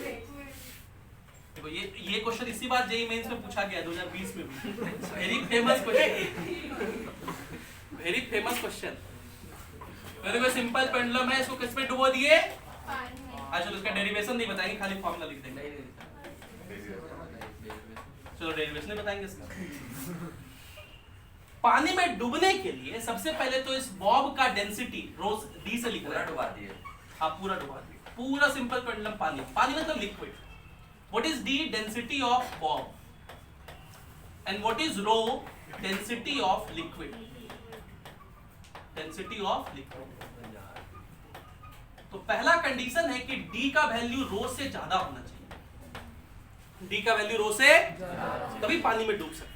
देखो ये क्वेश्चन इसी बार जेईई मेंस में पूछा गया 2020 में भी, very famous question, very famous question. मेरे को सिंपल पेंडुलम है, इसको किस में डुबो दिए? अच्छा, तो इसका डेरिवेशन नहीं बताएंगे, खाली फॉर्मूला लिख देंगे। चलो डेरिवेशन बताएंगे इसका। पानी में डूबने के लिए सबसे पहले तो इस बॉब का डेंसिटी रोज डी से लिख रहा है, डुबा दिए। आप पूरा डुबा दिए, पूरा सिंपल पेंडुलम पानी, पानी मतलब liquid. What is d? Density of bob. And what is rho? Density of liquid. Density of liquid. तो पहला कंडीशन है कि डी का वैल्यू रो से ज्यादा होना चाहिए। डी का वैल्यू रो से तभी पानी में डूब सकते हैं।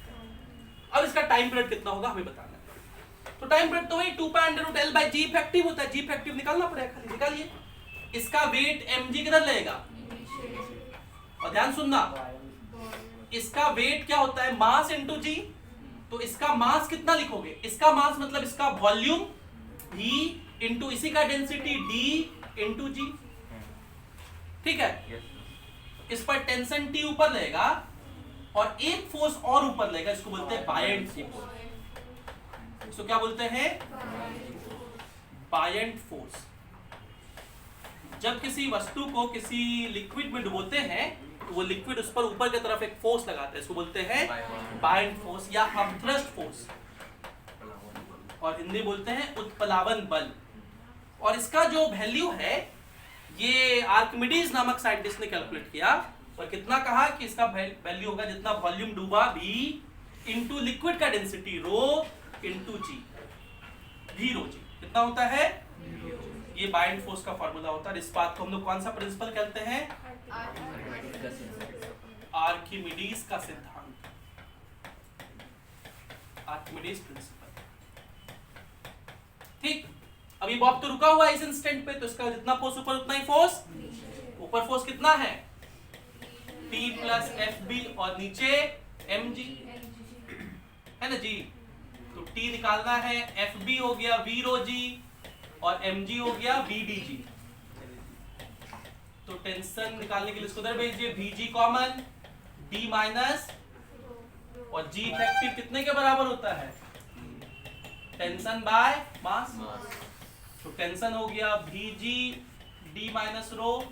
अब इसका टाइम पीरियड कितना होगा हमें बताना है। तो टाइम पीरियड तो वही 2π√L/g इफेक्टिव होता है। जी इफेक्टिव निकालना पड़ेगा, खाली निकालिए। इसका वेट mg किधर लगेगा? और ध्यान सुनना, इसका वेट क्या होता है? मास इनटू जी। तो इसका मास कितना लिखोगे? इसका मास मतलब इसका वॉल्यूम v इनटू इसी का डेंसिटी d इनटू जी। ठीक है। इस पर टेंशन T ऊपर लगेगा और एक फोर्स और ऊपर लगेगा, इसको बोलते हैं बायंट फोर्स। इसको क्या बोलते हैं? Buoyant force. जब किसी वस्तु को किसी लिक्विड में डुबोते हैं तो वो लिक्विड उस पर ऊपर की तरफ एक फोर्स लगाता है, इसको बोलते हैं बायंट फोर्स या अपथ्रस्ट फोर्स, और हिंदी बोलते हैं उत्प्लावन बल। और इसका जो वैल्यू है ये आर्किमिडीज नामक साइंटिस्ट ने कैलकुलेट किया और कितना कहा कि इसका वैल्यू होगा जितना वॉल्यूम डूबा v इनटू लिक्विड का डेंसिटी रो इनटू जी। v रो जी कितना होता है? ये बाइंड फोर्स का फार्मूला होता है। इस बात को हम लोग कौन सा प्रिंसिपल कहते हैं? आर्किमिडीज का सिद्धांत, आर्किमिडीज प्रिंसिपल। ठीक। अभी बॉब तो रुका हुआ है इस इंस्टेंट पे, तो इसका जितना फोर्स ऊपर उतना ही फोर्स ऊपर। फोर्स कितना है? T प्लस FB और नीचे mg है ना जी। तो T निकालना है, FB हो गया v रो जी और mg हो गया vdg। तो टेंशन निकालने के लिए इसको उधर भेजिए, vg कॉमन, d माइनस और g इफेक्टिव कितने के बराबर होता है? Tension by mass. तो टेंशन हो गया vg d माइनस रो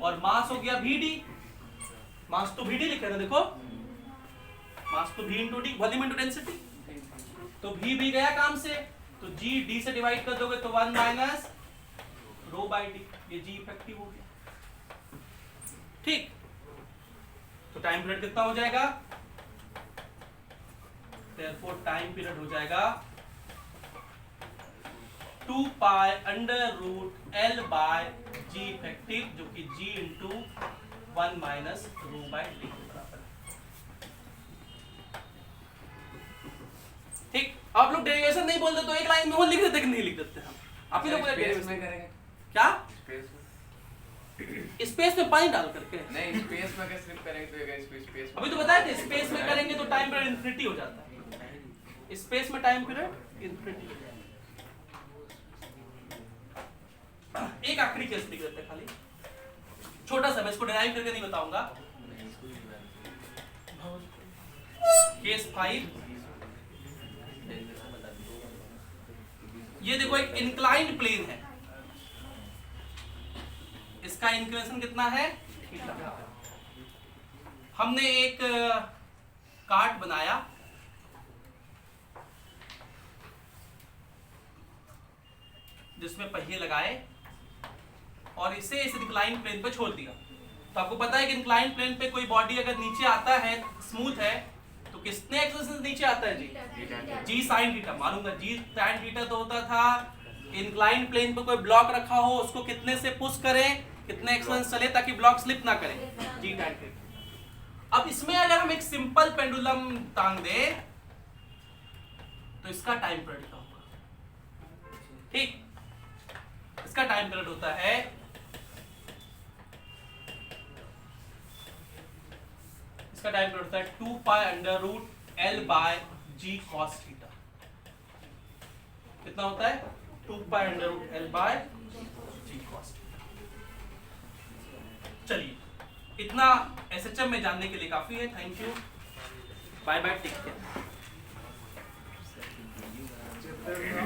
और मास हो गया vd। मास तो vd लिख रहे हैं, देखो मास तो v into D, volume into density. तो v भी गया काम से, तो g d से डिवाइड कर दोगे तो 1 माइनस रो बाई डी, ये g इफेक्टिव हो गया। ठीक। तो टाइम पीरियड कितना हो जाएगा? देयरफॉर टाइम पीरियड हो जाएगा 2π√L/g इफेक्टिव, जो कि g into 1 minus rho by D के बराबर है। ठीक। आप लोग डेरिवेशन नहीं बोलते तो एक लाइन में वो लिख देते कि नहीं लिख देते? हम आप ही लोग स्पेस में करेंगे। क्या? स्पेस में स्पेस में पानी डाल करके? नहीं, स्पेस में कैसे स्लिप करेंगे? तो ये स्पेस अभी तो बताया था स्पेस में करेंगे तो टाइम पीरियड इंफिनिटी हो जाता है। स्पेस में टाइम पीरियड इंफिनिटी। एक आखिरी केस लिख देते हैं खाली, छोटा सा, मैं इसको डिराइव करके नहीं बताऊंगा। केस 5। ये देखो एक इंक्लाइंड प्लेन है, इसका इंक्लिनेशन कितना है? थीटा। हमने एक कार्ट बनाया, जिसमें पहिए लगाए और इसे इस इंक्लाइंड प्लेन पे छोड़ दिया। तो आपको पता है कि इंक्लाइंड प्लेन पे कोई बॉडी अगर नीचे आता है, स्मूथ है, तो कितने एक्सेलरेशन नीचे आता है जी? जी साइन थीटा। मालूंगा जी साइन थीटा तो होता था इंक्लाइंड प्लेन पे कोई ब्लॉक रखा हो, उसको कितने से पुश करें, कितने एक्सेलरेशन चले ताकि ब्लॉक स्लिप ना करे, जी tan थीटा। अब इसमें अगर हम एक सिंपल पेंडुलम टांग दे तो इसका टाइम पीरियड क्या होगा? ठीक। इसका टाइम पीरियड होता है इसका टाइम पीरियड होता है 2π√L/g cos थीटा। कितना होता है? 2π√L/g cos theta. चलिए, इतना SHM में जानने के लिए काफी है। Thank you, bye bye, take care.